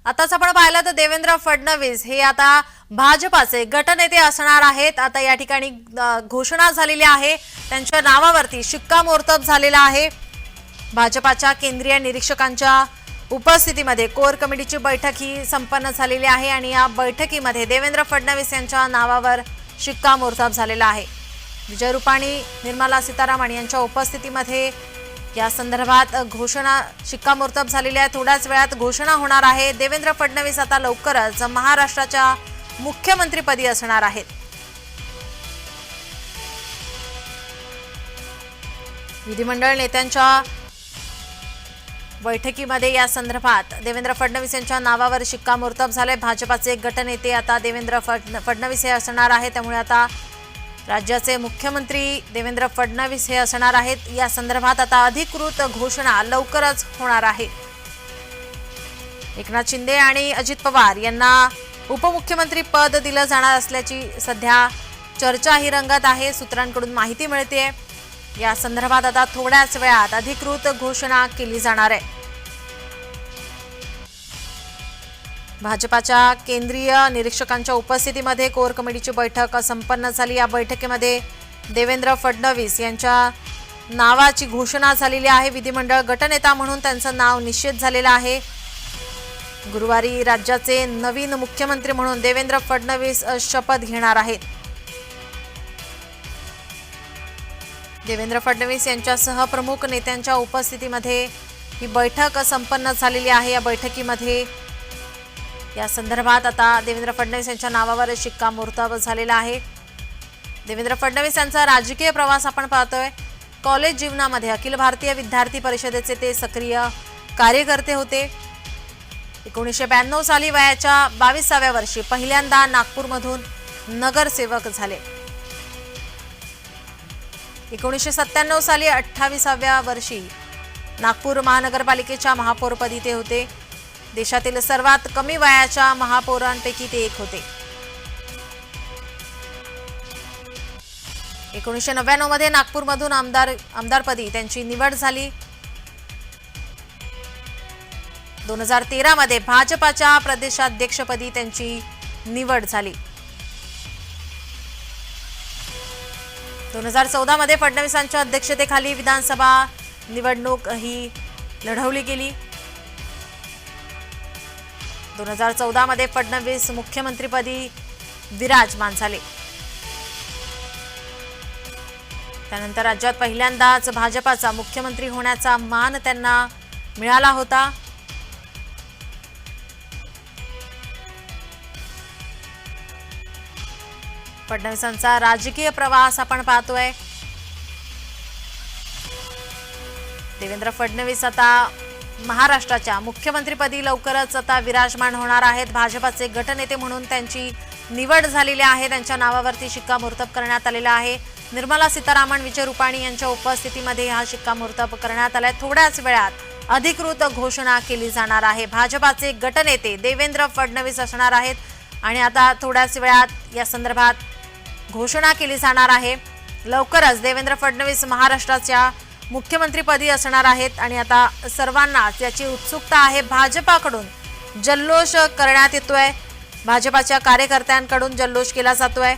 आताच आपण पाहिलं तर देवेंद्र फडणवीस हे आता भाजपाचे गटनेते असणार आहेत। आता या ठिकाणी घोषणा झालेली आहे, त्यांच्या नावावरती शिक्कामोर्तब झालेला आहे। भाजपाच्या केंद्रीय निरीक्षकांच्या उपस्थितीमध्ये कोर कमिटीची बैठक ही संपन्न झालेली आहे आणि या बैठकीमध्ये देवेंद्र फडणवीस यांच्या नावावर शिक्कामोर्तब झालेला आहे। विजय रुपाणी, निर्मला सीतारामन यांच्या उपस्थितीमध्ये या संदर्भात घोषणा शिक्कामोर्तब झालेली आहे। थोड्याच वेळात घोषणा होणार आहे। देवेंद्र फडणवीस आता लवकरच महाराष्ट्राच्या मुख्यमंत्रीपदी असणार आहेत। विधिमंडळ नेत्यांच्या बैठकीमध्ये या संदर्भात देवेंद्र फडणवीस यांच्या नावावर शिक्कामोर्तब झाले। भाजपाचे गटनेते आता देवेंद्र फडणवीस हे असणार आहेत, त्यामुळे आता राज्याचे मुख्यमंत्री देवेंद्र फडणवीस हे असणार आहेत। या संदर्भात आता अधिकृत घोषणा लवकरच होणार आहे। एकनाथ शिंदे आणि अजित पवार यांना उपमुख्यमंत्री पद दिलं जाणार असल्याची सध्या चर्चा ही रंगत आहे, सूत्रांकडून माहिती मिळते। या संदर्भात आता थोड्याच वेळात अधिकृत घोषणा केली जाणार आहे। भाजपाच्या केंद्रीय निरीक्षकांच्या उपस्थितीमध्ये कोर कमिटीची बैठक संपन्न झाली। या बैठकीमध्ये देवेंद्र फडणवीस यांच्या नावाची घोषणा झालेली आहे। विधिमंडळ गटनेता म्हणून त्यांचं नाव निश्चित झालेलं आहे। गुरुवारी राज्याचे नवीन मुख्यमंत्री म्हणून देवेंद्र फडणवीस शपथ घेणार आहेत। देवेंद्र फडणवीस यांच्यासह प्रमुख नेत्यांच्या उपस्थितीमध्ये ही बैठक संपन्न झालेली आहे। या बैठकीमध्ये या संदर्भात आता देवेंद्र फडणवीस यांच्या नावावर शिक्कामोर्तब झालेला आहे। देवेंद्र फडणवीस यांचा राजकीय प्रवास आपण पाहतोय। कॉलेज जीवनामध्ये अखिल भारतीय विद्यार्थी परिषदेचे ते सक्रिय कार्यकर्ते होते। 1992 साली वयाच्या 22व्या वर्षी पहिल्यांदा नागपूरमधून नगरसेवक झाले। 1997 साली 28व्या वर्षी नागपूर महानगरपालिकेच्या महापौरपदी ते होते। देशातील सर्वात कमी वयाच्या महापौरांपैकी ते एक होते। 1999 मध्ये नागपूरमधून आमदारपदी त्यांची निवड झाली। 2013 मध्ये भाजपाच्या प्रदेशाध्यक्षपदी त्यांची निवड झाली। 2014 मध्ये फडणवीसांच्या अध्यक्षतेखाली विधानसभा निवडणूक ही लढवली गेली। 2014 मध्ये फडणवीस मुख्यमंत्रीपदी विराजमान झाले। त्यानंतर राज्यात पहिल्यांदाच भाजपाचा मुख्यमंत्री होण्याचा मान त्यांना मिळाला होता। फडणवीसांचा राजकीय प्रवास आपण पाहतोय। देवेंद्र फडणवीस आता महाराष्ट्राच्या मुख्यमंत्रीपदी लवकरच आता विराजमान होणार आहेत। भाजपाचे गटनेते म्हणून त्यांची निवड झालेली आहे। त्यांच्या नावावरती शिक्कामोर्तब करण्यात आलेला आहे। निर्मला सीतारामन, विजय रुपाणी यांच्या उपस्थितीमध्ये हा शिक्कामोर्तब करण्यात आलाय। थोड्याच वेळात अधिकृत घोषणा केली जाणार आहे। भाजपाचे गटनेते देवेंद्र फडणवीस असणार आहेत आणि आता थोड्याच वेळात या संदर्भात घोषणा केली जाणार आहे। लवकरच देवेंद्र फडणवीस महाराष्ट्राच्या मुख्यमंत्रीपदी असणार आहेत आणि आता सर्वांनाच याची उत्सुकता आहे। भाजपाकडून जल्लोष करण्यात येतोय, भाजपाच्या कार्यकर्त्यांकडून जल्लोष केला जातोय।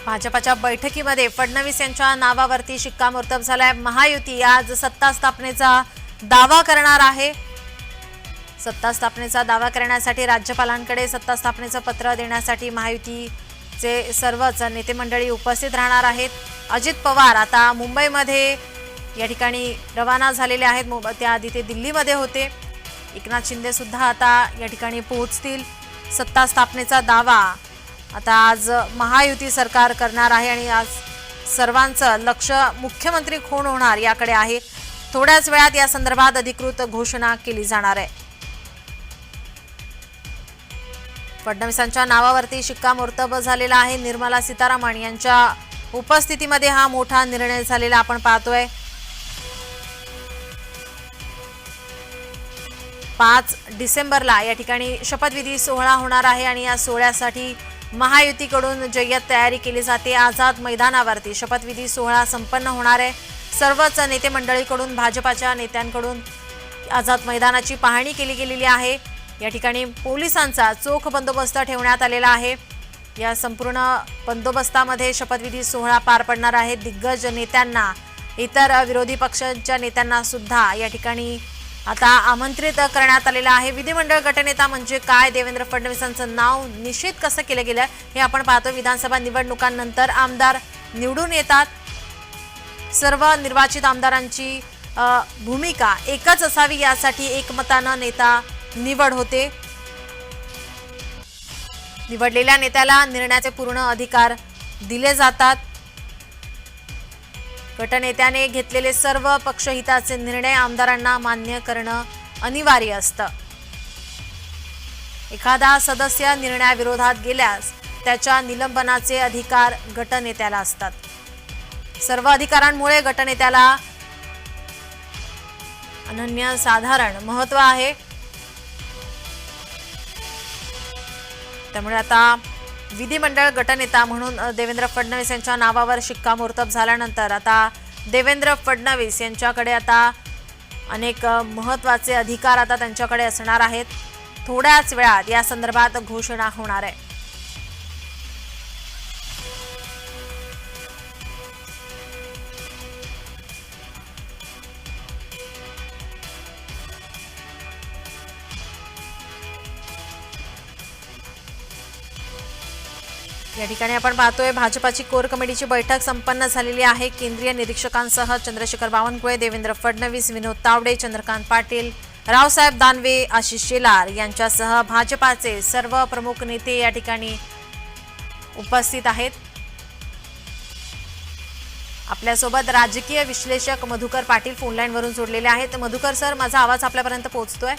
भाजपाच्या बैठकीमध्ये फडणवीस यांच्या नावावरती शिक्कामोर्तब झालाय। महायुती आज सत्ता स्थापनेचा दावा करणार आहे। सत्ता स्थापनेचा दावा करण्यासाठी राज्यपालांकडे सत्ता स्थापनेचं पत्र देण्यासाठी महायुतीचे सर्वच नेते मंडळी उपस्थित राहणार आहेत। अजित पवार आता मुंबईमध्ये या ठिकाणी रवाना झालेले आहेत। त्याआधी ते दिल्लीमध्ये होते। एकनाथ शिंदे सुद्धा आता या ठिकाणी पोहोचतील। सत्ता स्थापनेचा दावा आता आज महायुती सरकार करणार आहे आणि आज सर्वांचं लक्ष मुख्यमंत्री कोण होणार याकडे आहे। थोड्याच वेळात या संदर्भात अधिकृत घोषणा केली जाणार आहे। फडणवीसांच्या नावावरती शिक्कामोर्तब झालेला आहे। निर्मला सीतारामन यांच्या उपस्थितीमध्ये हा मोठा निर्णय झालेला आपण पाहतोय। 5 डिसेंबरला या ठिकाणी शपथविधी सोहळा होणार आहे आणि या सोहळ्यासाठी महायुतीकडून जय्यत तयारी केली जाते। आझाद मैदानावरती शपथविधी सोहळा संपन्न होणार आहे। सर्वच नेते मंडळीकडून भाजपाच्या नेत्यांकडून आझाद मैदानाची पाहणी केली गेलेली आहे। या ठिकाणी पोलिसांचा चोख बंदोबस्त ठेवण्यात आलेला आहे। या संपूर्ण बंदोबस्तामध्ये शपथविधी सोहळा पार पडणार आहे। दिग्गज नेत्यांना, इतर विरोधी पक्षांच्या नेत्यांना सुद्धा या ठिकाणी आता आमंत्रित करण्यात आलेलं आहे। विधिमंडळ गटनेता म्हणजे काय, देवेंद्र फडणवीसांचं नाव निश्चित कसं केलं गेलं हे आपण पाहतो। विधानसभा निवडणुकांनंतर आमदार निवडून येतात। सर्व निर्वाचित आमदारांची भूमिका एकच असावी यासाठी एकमतानं नेता निवड होते। निवडलेल्या नेत्याला निर्णयाचे पूर्ण अधिकार दिले जातात। गटनेत्याने घेतलेले सर्व पक्षहिताचे निर्णय आमदारांना मान्य करणं अनिवार्य असतं। एखादा सदस्य निर्णयाविरोधात गेल्यास त्याच्या निलंबनाचे अधिकार गटनेत्याला असतात। सर्व अधिकारांमुळे गटनेत्याला अनन्यसाधारण महत्त्व आहे। त्यामुळे आता विधिमंडळ गटनेता म्हणून देवेंद्र फडणवीस यांच्या नावावर शिक्कामोर्तब झाल्यानंतर आता देवेंद्र फडणवीस यांच्याकडे आता अनेक महत्त्वाचे अधिकार आता त्यांच्याकडे असणार आहेत। थोड्याच वेळात या संदर्भात घोषणा होणार आहे। या ठिकाणी आपण पाहतोय भाजपाची कोर कमिटीची बैठक संपन्न झालेली आहे। केंद्रीय निरीक्षकांसह चंद्रशेखर बावनकुळे, देवेंद्र फडणवीस, विनोद तावडे, चंद्रकांत पाटील, रावसाहेब दानवे, आशिष शेलार यांच्यासह भाजपाचे सर्व प्रमुख नेते या ठिकाणी उपस्थित आहेत। आपल्यासोबत राजकीय विश्लेषक मधुकर पाटील फोनलाईन वरून जोडलेले आहेत। मधुकर सर, माझा आवाज आपल्यापर्यंत पोहोचतोय?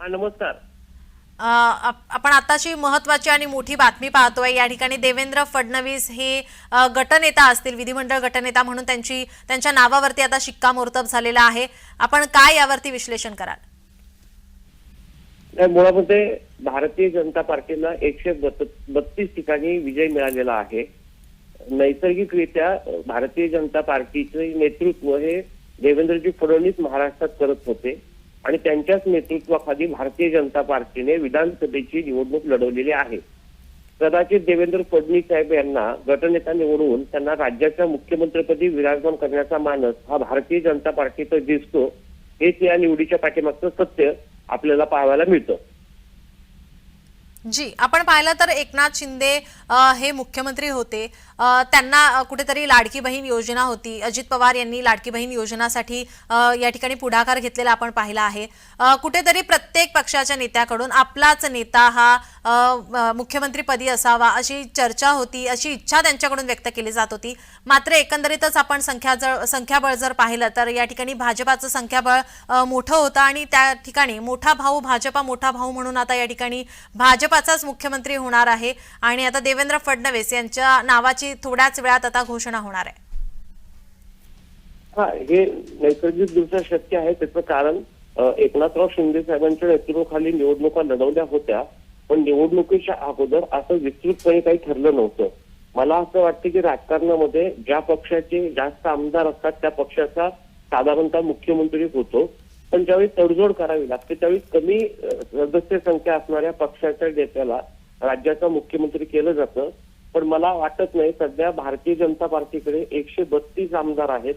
नमस्कार। आपण आताची महत्त्वाची आणि मोठी बातमी पाहतोय। या ठिकाणी देवेंद्र फडणवीस हे गटनेता असतील, विधिमंडळ गटनेता म्हणून त्यांच्या नावावरती आता शिक्कामोर्तब झालेला आहे। आपण काय यावरती विश्लेषण कराल? मुळामध्ये भारतीय जनता पार्टीला 132 ठिकाणी विजय मिळालेला आहे। नैसर्गिकरित्या भारतीय जनता पार्टीचे नेतृत्व हे देवेंद्रजी फडणवीस महाराष्ट्रात करत होते आणि त्यांच्याच नेतृत्वाखाली भारतीय जनता पार्टीने विधानसभेची निवडणूक लढवलेली आहे। कदाचित देवेंद्र फडणवीस साहेब यांना गटनेता निवडून त्यांना राज्याच्या मुख्यमंत्रीपदी विराजमान करण्याचा मानस हा भारतीय जनता पार्टीचा दिसतो। हेच या निवडीच्या पाठीमागचं सत्य आपल्याला पाहायला मिळतं। जी, आपण पाहिलं तर एकनाथ शिंदे हे मुख्यमंत्री होते, त्यांना कुठेतरी लाडकी बहीण योजना होती। अजित पवार यांनी लाडकी बहीण योजनासाठी या ठिकाणी पुढाकार घेतलेला आपण पाहिला आहे। कुठेतरी प्रत्येक पक्षाच्या नेत्याकडून आपलाच नेता हा मुख्यमंत्रीपदी असावा अशी चर्चा होती, अशी इच्छा त्यांच्याकडून व्यक्त केली जात होती। मात्र एकंदरीतच आपण संख्याबळ जर पाहिलं तर या ठिकाणी भाजपाचं संख्याबळ मोठं होतं आणि त्या ठिकाणी मोठा भाऊ भाजपा, मोठा भाऊ म्हणून आता या ठिकाणी भाजपाचाच मुख्यमंत्री होणार आहे आणि आता देवेंद्र फडणवीस यांच्या नावाची थोड्याच वेळात आता घोषणा होणार आहे। हे नैसर्गिकदृष्ट्या शक्य आहे। त्याचं कारण एकनाथराव शिंदे साहेबांच्या नेतृत्वाखाली निवडणुका लढवल्या होत्या, पण निवडणुकीच्या अगोदर असं विस्तृतपणे काही ठरलं नव्हतं। मला असं वाटतं की राजकारणामध्ये ज्या पक्षाचे जास्त आमदार असतात त्या पक्षाचा साधारणतः मुख्यमंत्री होतो, पण ज्यावेळी तडजोड करावी लागते त्यावेळी कमी सदस्य संख्या असणाऱ्या पक्षाच्या नेत्याला राज्याचा मुख्यमंत्री केलं जातं। पण मला वाटत नाही, सध्या भारतीय जनता पार्टीकडे 132 आमदार आहेत,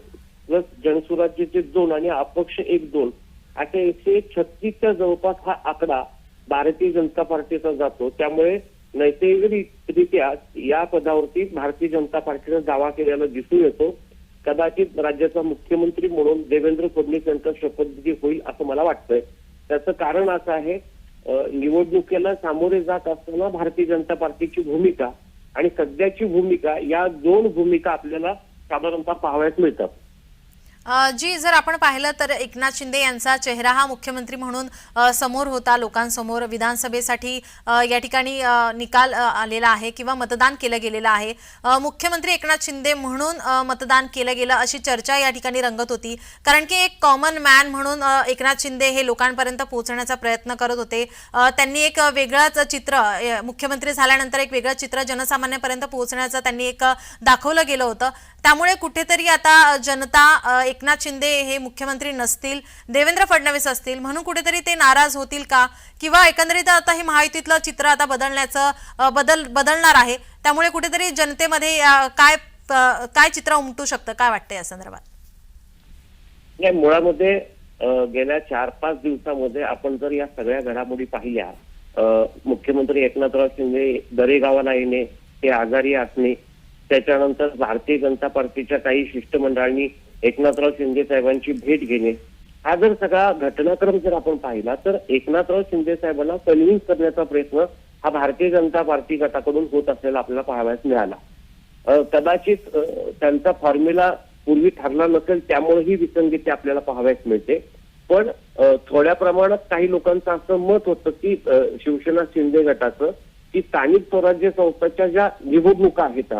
प्लस जनसुराज्याचे 2 आणि अपक्ष 1-2 अशा 136च्या जवळपास हा आकडा भारतीय जनता पार्टीचा जातो। त्यामुळे नैसर्गिकरित्या या पदावरती भारतीय जनता पार्टीने दावा केलेला दिसून येतो। कदाचित राज्याचा मुख्यमंत्री म्हणून देवेंद्र फडणवीस यांचा शपथविधी होईल असं मला वाटतंय। त्याचं कारण असं आहे, निवडणुकीला सामोरे जात असताना भारतीय जनता पार्टीची भूमिका आणि सध्याची भूमिका, या 2 भूमिका आपल्याला साधारणतः पाहावयास मिळतात। जी, जर आपण पाहिलं तर एकनाथ शिंदे यांचा चेहरा हा मुख्यमंत्री म्हणून समोर होता लोकांसमोर. विधानसभेसाठी या ठिकाणी निकाल आलेला आहे किंवा मतदान केलं गेलेलं आहे. मुख्यमंत्री एकनाथ शिंदे म्हणून मतदान केलं गेलं अशी चर्चा या ठिकाणी रंगत होती. कारण की एक कॉमन मॅन म्हणून एकनाथ शिंदे हे लोकांपर्यंत पोहोचण्याचा प्रयत्न करत होते. त्यांनी एक वेगळंच चित्र मुख्यमंत्री झाल्यानंतर एक वेगळं चित्र जनसामान्यापर्यंत पोहोचण्याचं त्यांनी एक दाखवलं गेलं होतं. त्यामुळे कुठेतरी आता जनता एकनाथ शिंदे हे मुख्यमंत्री नसतील, देवेंद्र फडणवीस असतील म्हणून कुठेतरी ते नाराज होतील का, किंवा एकंदरीत आता हे महायुतीतलं चित्र आता बदलणार आहे, त्यामुळे कुठेतरी जनतेमध्ये काय चित्र उमटू शकतं, काय वाटतं या संदर्भात? नाही, मुळामध्ये गेल्या 4-5 दिवसामध्ये आपण जर या सगळ्या घडामोडी पाहिल्या, मुख्यमंत्री एकनाथराव शिंदे दरेगावाला येणे, ते आजारी असणे, त्याच्यानंतर भारतीय जनता पार्टीच्या काही शिष्टमंडळांनी एकनाथराव शिंदे साहेबांची भेट घेणे, हा जर सगळा घटनाक्रम जर आपण पाहिला तर एकनाथराव शिंदे साहेबांना कन्व्हिन्स करण्याचा प्रयत्न हा भारतीय जनता पार्टी गटाकडून होत असलेला आपल्याला पाहावयास मिळाला. कदाचित त्यांचा फॉर्म्युला पूर्वी ठरला नसेल, त्यामुळे ही विसंगती आपल्याला पाहावयास मिळते. पण थोड्या प्रमाणात काही लोकांचं असं मत होतं की शिवसेना शिंदे गटाचं की स्थानिक स्वराज्य संस्थांच्या ज्या निवडणुका आहेत,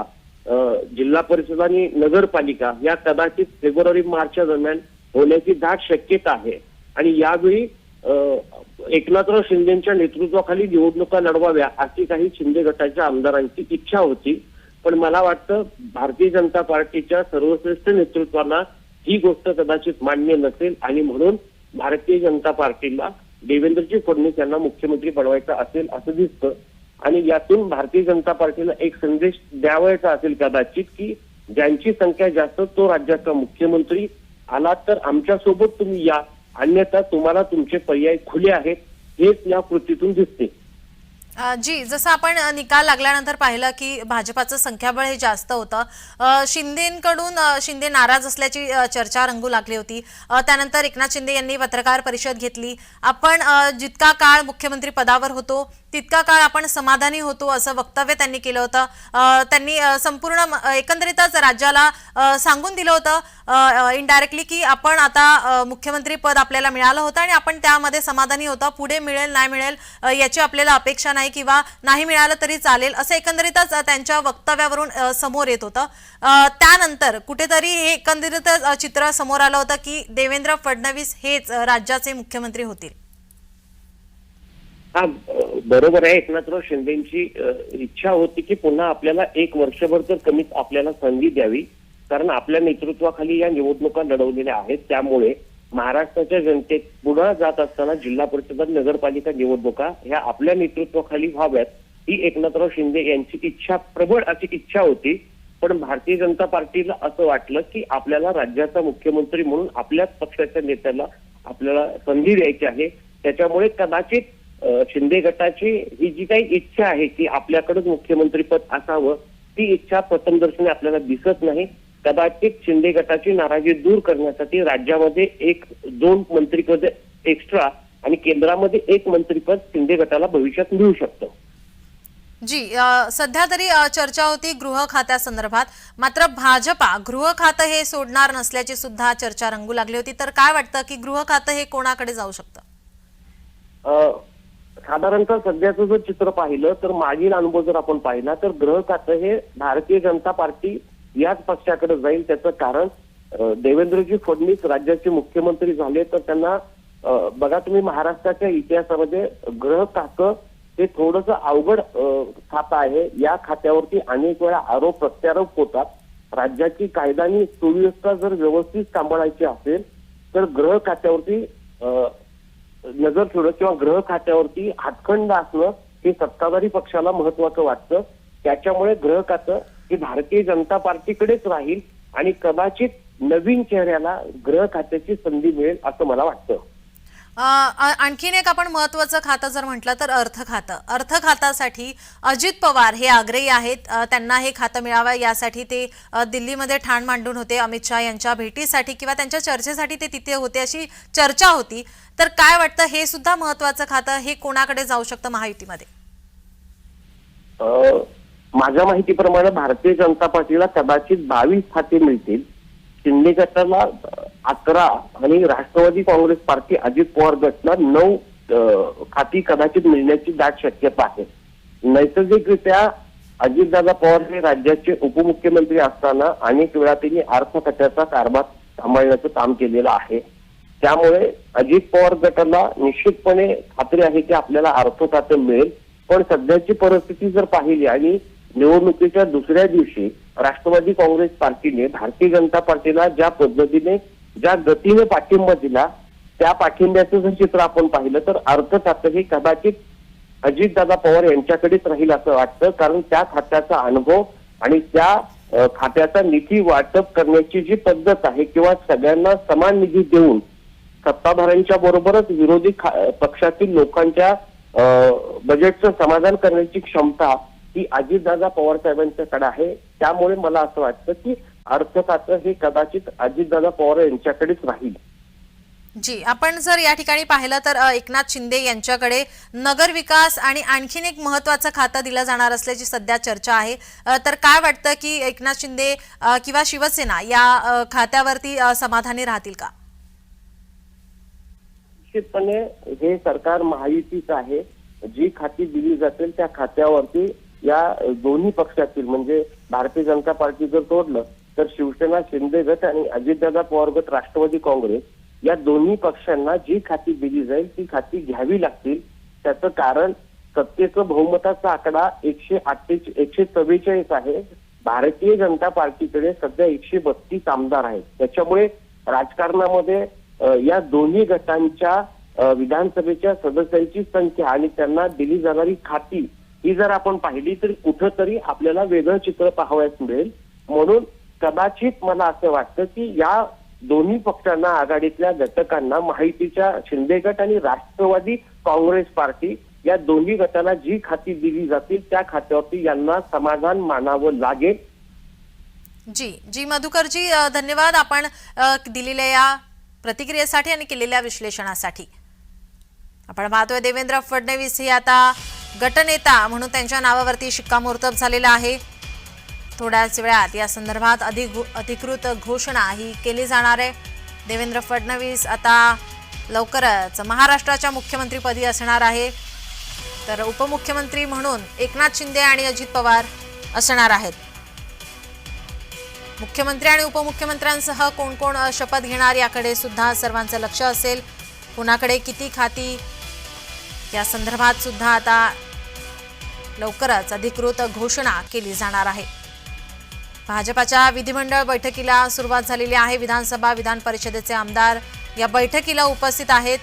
जिल्हा परिषद आणि नगरपालिका, या कदाचित फेब्रुवारी-मार्चच्या दरम्यान होण्याची दाट शक्यता आहे. आणि यावेळी एकनाथराव शिंदेच्या नेतृत्वाखाली निवडणुका लढवाव्या अशी काही शिंदे गटाच्या आमदारांची इच्छा होती. पण मला वाटतं भारतीय जनता पार्टीच्या सर्वश्रेष्ठ नेतृत्वाला ही गोष्ट कदाचित मान्य नसेल आणि म्हणून भारतीय जनता पार्टीला देवेंद्रजी फडणवीस यांना मुख्यमंत्री बनवायचं असेल असं दिसतं. आणि यातून भारतीय जनता पार्टीला एक संदेश द्यावायचा असेल कदाचित की ज्यांची संख्या जास्त तो राज्याचा मुख्यमंत्री आला तर आमच्या सोबत तुम्ही या, अन्यथा तुम्हाला तुमचे पर्याय खुले आहेत, हेच या कृतीतून दिसते. जी, जसं आपण निकाल लागल्यानंतर पाहिलं की भाजपाचं संख्याबळ हे जास्त होतं. शिंदे नाराज असल्याची चर्चा रंगू लागली होती. त्यानंतर एकनाथ शिंदे यांनी पत्रकार परिषद घेतली. आपण जितका काळ मुख्यमंत्री पदावर होतो तितका काळ आपण समाधानी होतो असं वक्तव्य त्यांनी केलं होतं. त्यांनी संपूर्ण एकंदरीतच राज्याला सांगून दिलं होतं इनडायरेक्टली की आपण आता मुख्यमंत्री पद आपल्याला मिळालं होतं आणि आपण त्यामध्ये समाधानी होतो. पुढे मिळेल नाही मिळेल याची आपल्याला अपेक्षा नाही किंवा नाही मिळालं तरी चालेल असं एकंदरीतच त्यांच्या वक्तव्यावरून समोर येत होतं. त्यानंतर कुठेतरी हे एकंदरीतच चित्र समोर आलं होतं की देवेंद्र फडणवीस हेच राज्याचे मुख्यमंत्री होतील. हा, बरोबर आहे. एकनाथराव शिंदेची इच्छा होती की पुन्हा आपल्याला 1 वर्षभर तर कमीच आपल्याला संधी द्यावी, कारण आपल्या नेतृत्वाखाली या निवडणुका लढवलेल्या आहेत. त्यामुळे महाराष्ट्राच्या जनतेत पुन्हा जात असताना जिल्हा परिषद नगरपालिका निवडणुका ह्या आपल्या नेतृत्वाखाली व्हाव्यात, ही एकनाथराव शिंदे यांची इच्छा, प्रबळ अशी इच्छा होती. पण भारतीय जनता पार्टीला असं वाटलं की आपल्याला राज्याचा मुख्यमंत्री म्हणून आपल्याच पक्षाच्या नेत्याला आपल्याला संधी द्यायची आहे. त्याच्यामुळे कदाचित शिंदे गटाची ही जी काही इच्छा आहे की आपल्याकडेच मुख्यमंत्रीपद असावं, ती इच्छा प्रथमदर्शनी आपल्याला दिसत नाही. कदाचित शिंदे गटाची नाराजी दूर करण्यासाठी राज्यामध्ये 1-2 मंत्रीपद एक्स्ट्रा आणि केंद्रामध्ये 1 मंत्रीपद शिंदे गटाला भविष्यात मिळू शकतं. जी, सध्या तरी चर्चा होती गृह खात्यासंदर्भात. मात्र भाजपा गृह खातं हे सोडणार नसल्याची सुद्धा चर्चा रंगू लागली होती. तर काय वाटतं की गृह खातं हे कोणाकडे जाऊ शकतं? साधारणतः सध्याचं जर चित्र पाहिलं तर मागील अनुभव जर आपण पाहिला तर गृह खातं हे भारतीय जनता पार्टी याच पक्षाकडे जाईल. त्याचं कारण देवेंद्रजी फडणवीस राज्याचे मुख्यमंत्री झाले तर त्यांना बघा तुम्ही महाराष्ट्राच्या इतिहासामध्ये गृह खातं हे थोडंसं अवघड खातं आहे. या खात्यावरती अनेक वेळा आरोप प्रत्यारोप होतात. राज्याची कायदा आणि सुव्यवस्था जर व्यवस्थित सांभाळायची असेल तर गृह खात्यावरती नजर ठेवणं किंवा गृह खात्यावरती हातखंड असणं हे सत्ताधारी पक्षाला महत्वाचं वाटतं. त्याच्यामुळे गृह खातं हे भारतीय जनता पार्टीकडेच राहील आणि कदाचित नवीन चेहऱ्याला गृह खात्याची संधी मिळेल असं मला वाटतं. आणखीन एक आपण महत्वाचं खातं जर म्हटलं तर अर्थ खात्यासाठी अजित पवार हे आग्रही आहेत. त्यांना हे खातं मिळावं यासाठी ते दिल्लीमध्ये ठाण मांडून होते. अमित शहा यांच्या भेटीसाठी किंवा त्यांच्या चर्चेसाठी ते तिथे होते अशी चर्चा होती. तर काय वाटतं, हे सुद्धा महत्वाचं खातं हे कोणाकडे जाऊ शकतं महायुतीमध्ये? माझ्या माहितीप्रमाणे भारतीय जनता पार्टीला कदाचित 22 खाते मिळतील शिंदे गटाला 11 आणि राष्ट्रवादी काँग्रेस पार्टी अजित पवार गटला 9 खाती कदाचित मिळण्याची दाट शक्यता आहे. नैसर्गिकरित्या अजितदादा पवार हे राज्याचे उपमुख्यमंत्री असताना अनेक वेळा त्यांनी अर्थ खात्याचा कारभार सांभाळण्याचं काम केलेलं आहे. त्यामुळे अजित पवार गटाला निश्चितपणे खात्री आहे की आपल्याला अर्थ खातं मिळेल. पण सध्याची परिस्थिती जर पाहिली आणि निवडणुकीच्या दुसऱ्या दिवशी राष्ट्रवादी काँग्रेस पार्टीने भारतीय जनता पार्टीला ज्या पद्धतीने ज्या गतीने पाठिंबा दिला त्या पाठिंब्याचं जर चित्र आपण पाहिलं तर अर्थ खातं हे कदाचित अजितदादा पवार यांच्याकडेच राहील असं वाटतं. कारण त्या खात्याचा अनुभव आणि त्या खात्याचा निधी वाटप करण्याची जी पद्धत आहे किंवा सगळ्यांना समान निधी देऊन सत्ताधाऱ्यांच्या बरोबरच विरोधी पक्षातील लोकांच्या बजेटचं समाधान करण्याची क्षमता ही अजितदादा पवार साहेबांच्याकडे आहे. त्यामुळे मला असं वाटतं की अर्थ खातं हे कदाचित अजितदादा पवार यांच्याकडेच राहील. जी, आपण जर या ठिकाणी पाहिलं तर एकनाथ शिंदे यांच्याकडे नगर विकास आणि आणखीन एक महत्त्वाचं खातं दिलं जाणार असल्याची सध्या चर्चा आहे. तर काय वाटतं की एकनाथ शिंदे किंवा शिवसेना या खात्यावरती समाधानी राहतील का? निश्चितपणे हे सरकार महायुतीचं आहे. जी खाती दिली जातील त्या खात्यावरती या दोन्ही पक्षातील म्हणजे भारतीय जनता पार्टी जर तोडलं तर शिवसेना शिंदे गट आणि अजितदादा पवार गट राष्ट्रवादी काँग्रेस या दोन्ही पक्षांना जी खाती दिली जाईल ती खाती घ्यावी लागतील. त्याचं कारण सत्तेचं बहुमताचा आकडा 144 आहे. भारतीय जनता पार्टीकडे सध्या 132 आमदार आहेत. त्याच्यामुळे राजकारणामध्ये या दोन्ही गटांच्या विधानसभेच्या सदस्यांची संख्या आणि त्यांना दिली जाणारी खाती ही जर आपण पाहिली तर कुठंतरी आपल्याला वेगळं चित्र पाहावयास मिळेल. म्हणून कदाचित मला असं वाटतं की या दोन्ही पक्षांना आघाडीतल्या घटकांना महायुतीच्या शिंदे गट आणि राष्ट्रवादी काँग्रेस पार्टी या दोन्ही गटाला जी खाती दिली जातील त्या खात्यावरती यांना समाधान मानावं लागेल. जी मधुकरजी, धन्यवाद आपण दिलेल्या या प्रतिक्रियेसाठी आणि केलेल्या विश्लेषणासाठी. आपण पाहतोय देवेंद्र फडणवीस हे आता गटनेता म्हणून त्यांच्या नावावरती शिक्कामोर्तब झालेला आहे. थोड्याच वेळात या संदर्भात अधिकृत घोषणा ही केली जाणार आहे. देवेंद्र फडणवीस आता लवकरच महाराष्ट्राच्या मुख्यमंत्रीपदी असणार आहे. तर उपमुख्यमंत्री म्हणून एकनाथ शिंदे आणि अजित पवार असणार आहेत. मुख्यमंत्री आणि उपमुख्यमंत्र्यांसह कोण कोण शपथ घेणार याकडे सुद्धा सर्वांचं लक्ष असेल. कुणाकडे किती खाती या संदर्भात सुद्धा आता लवकरच अधिकृत घोषणा केली जाणार आहे. भाजपाच्या विधिमंडळ बैठकीला सुरुवात झालेली आहे. विधानसभा विधान परिषदेचे आमदार या बैठकीला उपस्थित आहेत.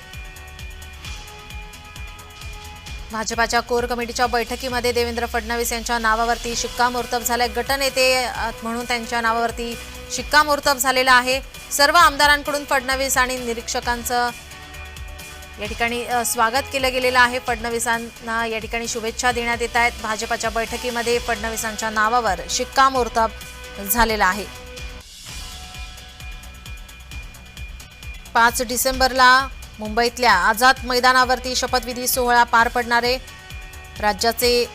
भाजपाच्या कोर कमिटीच्या बैठकीमध्ये देवेंद्र फडणवीस यांच्या नावावरती शिक्कामोर्तब झाले. गटनेते म्हणून त्यांच्या नावावरती शिक्कामोर्तब झालेलं आहे. सर्व आमदारांकडून फडणवीस आणि निरीक्षकांचं या ठिकाणी स्वागत केलं गेलेलं आहे. फडणवीसांना या ठिकाणी शुभेच्छा देण्यात येत आहेत. भाजपाच्या बैठकीमध्ये फडणवीसांच्या नावावर शिक्कामोर्तब झालेला आहे. 5 डिसेंबरला मुंबईतल्या आझाद मैदानावरती शपथविधी सोहळा पार पडणारे. राज्याचे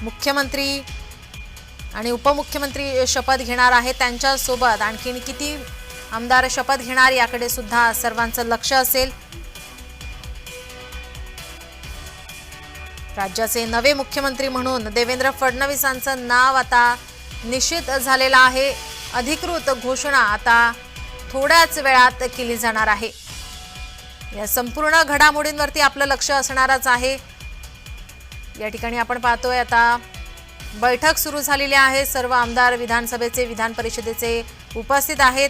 मुख्यमंत्री आणि उपमुख्यमंत्री शपथ घेणार आहेत. त्यांच्यासोबत आणखीन किती आमदार शपथ घेणार याकडे सुद्धा सर्वांचं लक्ष असेल. राज्याचे नवे मुख्यमंत्री म्हणून देवेंद्र फडणवीसांचं नाव आता निश्चित झालेलं आहे. अधिकृत घोषणा आता थोड्याच वेळात केली जाणार आहे. या संपूर्ण घडामोडींवरती आपलं लक्ष असणारच आहे. या ठिकाणी आपण पाहतोय आता बैठक सुरू झालेली आहे. सर्व आमदार विधानसभेचे विधान परिषदेचे उपस्थित आहेत.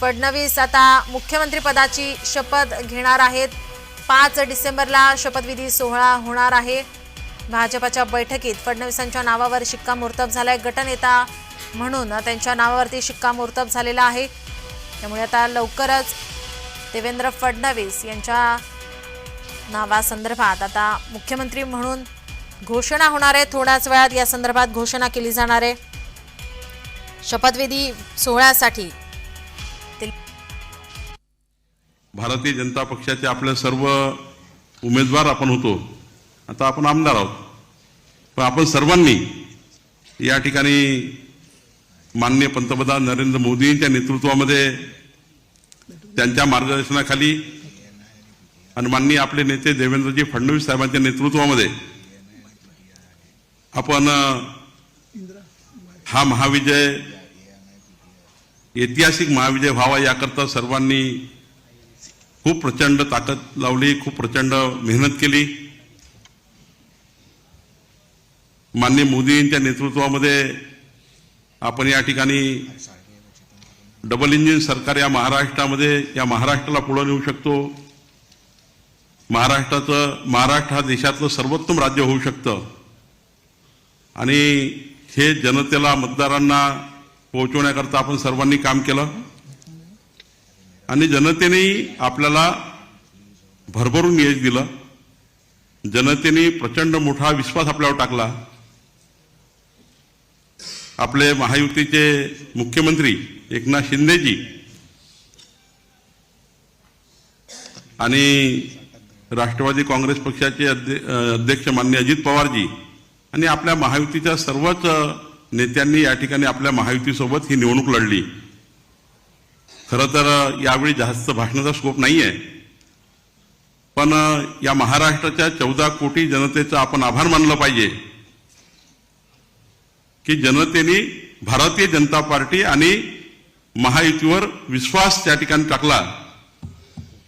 फडणवीस आता मुख्यमंत्रीपदाची शपथ घेणार आहेत. 5 डिसेंबरला शपथविधी सोहळा होणार आहे. भाजपाच्या बैठकीत फडणवीसांच्या नावावर शिक्कामोर्तब झालाय. गटनेता म्हणून त्यांच्या नावावरती शिक्कामोर्तब झालेला आहे. त्यामुळे आता लवकरच देवेंद्र फडणवीस यांच्या नावासंदर्भात आता मुख्यमंत्री म्हणून घोषणा होणार आहे. थोड्याच वेळात या संदर्भात घोषणा केली जाणार आहे. शपथविधी सोहळ्यासाठी भारतीय जनता पक्षाचे आपले सर्व उमेदवार आपण होतो. आता आपण आमदार आहोत. पण आपण सर्वांनी या ठिकाणी माननीय पंतप्रधान नरेंद्र मोदींच्या नेतृत्वामध्ये, त्यांच्या मार्गदर्शनाखाली आणि माननीय आपले नेते देवेंद्रजी फडणवीस साहेबांच्या नेतृत्वामध्ये आपण हा महाविजय, ऐतिहासिक महाविजय व्हावा याकरता सर्वांनी खूप प्रचंड ताकद लावली, खूप प्रचंड मेहनत केली. माननीय मोदींच्या नेतृत्वामध्ये आपण या ठिकाणी डबल इंजिन सरकार या महाराष्ट्राला पुढे नेऊ शकतो. महाराष्ट्र हा देशातलं सर्वोत्तम राज्य होऊ शकतं आणि हे जनतेला, मतदारांना पोहोचवण्याकरता आपण सर्वांनी काम केलं आणि जनतेने आपल्याला भरभरून यश दिलं. जनतेने प्रचंड मोठा विश्वास आपल्यावर टाकला. आपले महायुतीचे मुख्यमंत्री एकनाथ शिंदेजी आणि राष्ट्रवादी काँग्रेस पक्षाचे अध्यक्ष माननीय अजित पवारजी आणि आपल्या महायुतीच्या सर्वच नेत्यांनी या ठिकाणी आपल्या महायुतीसोबत ही निवडणूक लढली. खरं तर यावेळी जास्त भाषणाचा स्कोप नाही आहे, पण या महाराष्ट्राच्या 14 कोटी जनतेचं आपण आभार मानलं पाहिजे की जनतेने भारतीय जनता पार्टी आणि महायुतीवर विश्वास त्या ठिकाणी टाकला.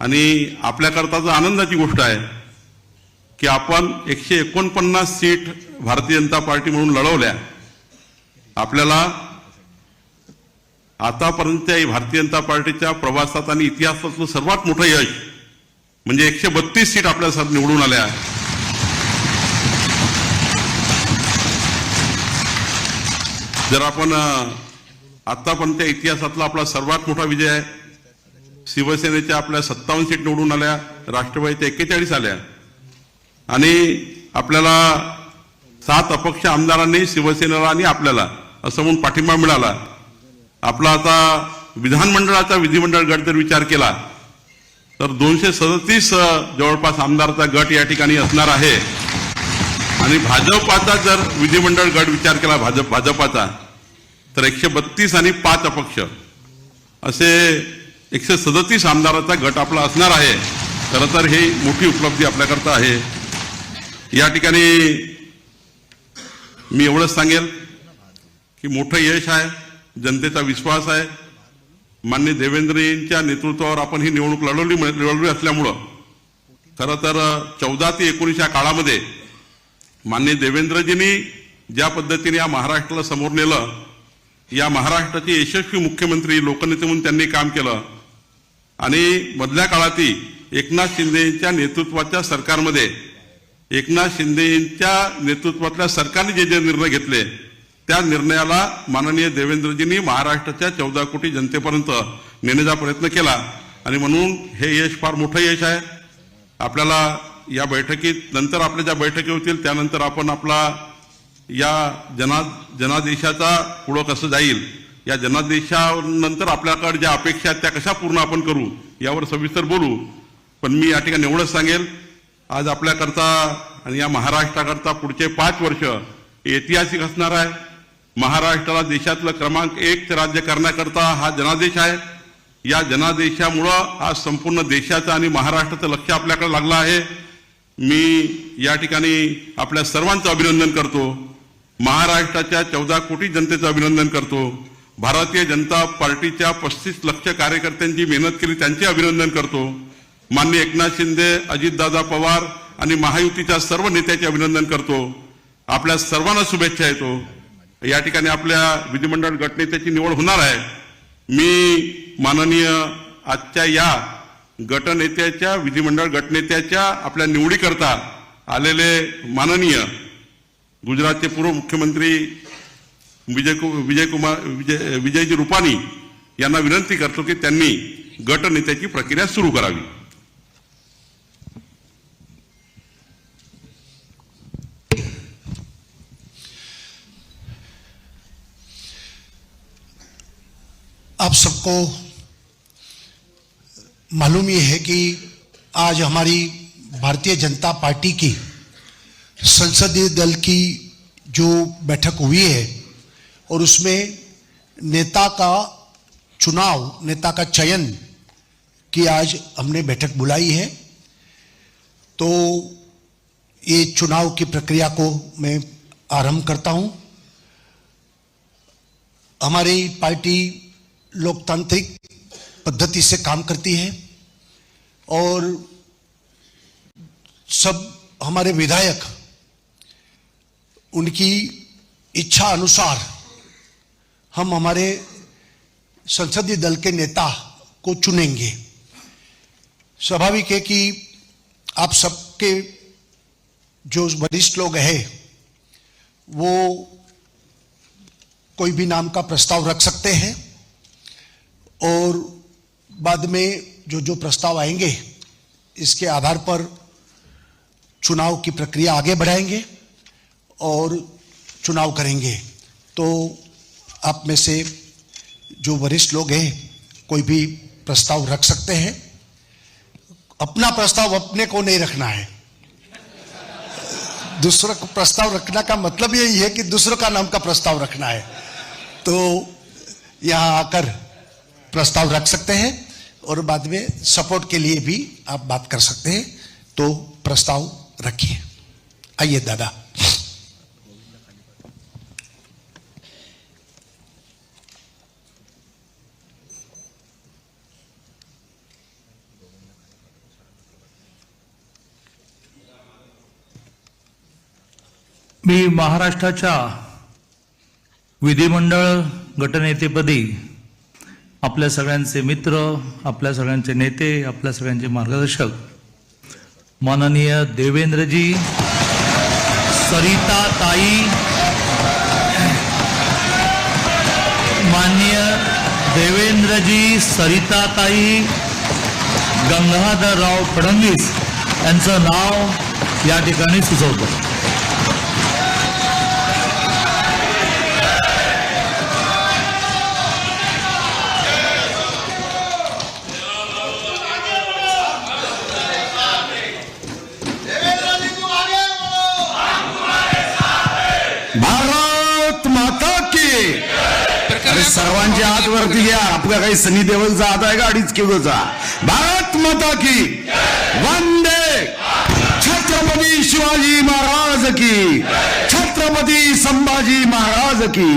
आणि आपल्याकरता आनंदाची गोष्ट आहे की आपण 149 सीट भारतीय जनता पार्टी म्हणून लढवल्या. आपल्याला आतापर्यंतच्या भारतीय जनता पार्टीच्या प्रवासात आणि इतिहासातलं सर्वात मोठं यश म्हणजे 132 सीट आपल्या निवडून आल्या. जर आपण आतापर्यंत इतिहासातला आपला सर्वात मोठा विजय आहे. शिवसेनेच्या आपल्या 57 सीट निवडून आल्या, राष्ट्रवादीच्या 41 आल्या आणि आपल्याला 7 अपक्ष आमदारांनी शिवसेनेला आणि आपल्याला असं म्हणून पाठिंबा मिळाला. आपला आता विधानमंडळाचा विधिमंडळ गट जर विचार केला तर 237 जवळपास आमदाराचा गट या ठिकाणी असणार आहे आणि भाजपाचा जर विधिमंडळ गट विचार केला भाजपाचा तर 132 आणि 5 अपक्ष असे 137 आमदाराचा गट आपला असणार आहे. खरं तर ही मोठी उपलब्धी आपल्याकरता आहे. या ठिकाणी मी एवढंच सांगेल की मोठं यश आहे, जनतेचा विश्वास आहे. माननीय देवेंद्रजींच्या नेतृत्वावर आपण ही निवडणूक लढवली असल्यामुळं खरं तर 14 ते 19 या काळामध्ये माननीय देवेंद्रजींनी ज्या पद्धतीने या महाराष्ट्राला समोर नेलं, या महाराष्ट्राचे यशस्वी मुख्यमंत्री, लोकनेते म्हणून त्यांनी काम केलं आणि मधल्या काळातही एकनाथ शिंदेच्या नेतृत्वाच्या सरकारमध्ये एकनाथ शिंदेच्या नेतृत्वातल्या सरकारने जे निर्णय घेतले त्या निर्णयाला माननीय देवेंद्रजींनी महाराष्ट्राच्या 14 कोटी जनतेपर्यंत नेण्याचा प्रयत्न केला आणि म्हणून हे यश फार मोठं यश आहे. आपल्याला या बैठकीत नंतर आपल्या ज्या बैठकी होतील त्यानंतर आपण आपला या जनादेशाचा पुढं कसं जाईल, या जनादेशानंतर आपल्याकडे ज्या अपेक्षा आहेत त्या कशा पूर्ण आपण करू यावर सविस्तर बोलू. पण मी या ठिकाणी एवढंच सांगेल, आज आपल्याकरता आणि या महाराष्ट्राकरता पुढचे 5 वर्ष ऐतिहासिक असणार आहे. महाराष्ट्राला देशातलं क्रमांक 1 राज्य करण्याकरता हा जनादेश आहे. या जनादेशामुळं आज संपूर्ण देशाचं आणि महाराष्ट्राचं लक्ष आपल्याकडे लागलं आहे. मी या ठिकाणी आपल्या सर्वांचं अभिनंदन करतो. महाराष्ट्राच्या 14 कोटी जनतेचं अभिनंदन करतो. भारतीय जनता पार्टीच्या 35 लाख कार्यकर्त्यांची मेहनत केली त्यांचे अभिनंदन करतो. माननीय एकनाथ शिंदे, अजितदादा पवार आणि महायुतीच्या सर्व नेत्याचे अभिनंदन करतो. आपल्या सर्वांना शुभेच्छा देतो. या ठिकाणी आपल्या विधिमंडळ गटनेत्याची निवड होणार आहे. मी माननीय आजच्या या गटनेत्याच्या, विधिमंडळ गटनेत्याच्या आपल्या निवडीकरता आलेले माननीय गुजरातचे पूर्व मुख्यमंत्री विजयजी रुपानी यांना विनंती करतो की त्यांनी गटनेत्याची प्रक्रिया सुरू करावी. आप सबको मालूम ही है कि आज हमारी भारतीय जनता पार्टी की संसदीय दल की जो बैठक हुई है और उसमें नेता का चुनाव, नेता का चयन की आज हमने बैठक बुलाई है। तो ये चुनाव की प्रक्रिया को मैं आरंभ करता हूं। हमारी पार्टी लोकतांत्रिक पद्धति से काम करती है और सब हमारे विधायक उनकी इच्छा अनुसार हम हमारे संसदीय दल के नेता को चुनेंगे। स्वाभाविक है कि आप सबके जो वरिष्ठ लोग हैं वो कोई भी नाम का प्रस्ताव रख सकते हैं और बाद में जो जो प्रस्ताव आएंगे इसके आधार पर चुनाव की प्रक्रिया आगे बढ़ाएंगे और चुनाव करेंगे। तो आप में से जो वरिष्ठ लोग हैं कोई भी प्रस्ताव रख सकते हैं। अपना प्रस्ताव अपने को नहीं रखना है, दूसरों को प्रस्ताव रखने का मतलब यही है कि दूसरों का नाम का प्रस्ताव रखना है। तो यहां आकर प्रस्ताव रख सकते हैं और बाद में सपोर्ट के लिए भी आप बात कर सकते हैं। तो प्रस्ताव रखिए। आइए दादा। मी महाराष्ट्राच्या विधिमंडळ गटनेतेपदी आपल्या सगळ्यांचे मित्र, आपल्या सगळ्यांचे नेते, आपल्या सगळ्यांचे मार्गदर्शक माननीय देवेंद्रजी, सरिताताई, माननीय देवेंद्रजी, सरिताताई, गंगाधरराव फडणवीस यांचं नाव या ठिकाणी सुचवतो। भारत माता की। अरे सर्वांचे हात वरती घ्या। आपला काही सनी देवलचा हात आहे का 2.5 किलोचा? भारत माता की वंदे। छत्रपती शिवाजी महाराज की, छत्रपती संभाजी महाराज की।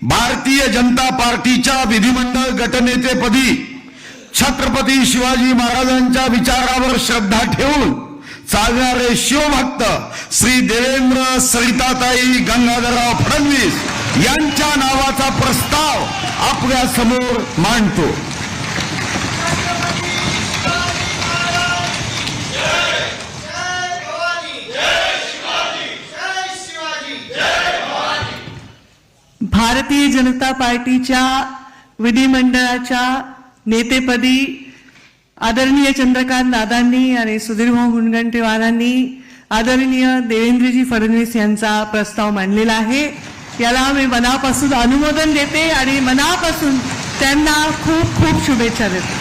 भारतीय जनता पार्टीच्या विधिमंडळ गटनेतेपदी छत्रपती शिवाजी महाराजांच्या विचारावर श्रद्धा ठेवून चालणारे शिवभक्त श्री देवेंद्र सरिताताई गंगाधरराव फडणवीस यांच्या नावाचा प्रस्ताव आपल्या समोर मांडतो। भारतीय जनता पार्टीच्या विधिमंडळाच्या नेतेपदी आदरणीय चंद्रकांत दादांनी आणि सुधीरभाऊ मुनगंटीवारांनी आदरणीय देवेंद्रजी फडणवीस यांचा प्रस्ताव मांडलेला आहे। याला मी मनापासून अनुमोदन देते आणि मनापासून त्यांना खूप खूप शुभेच्छा देते।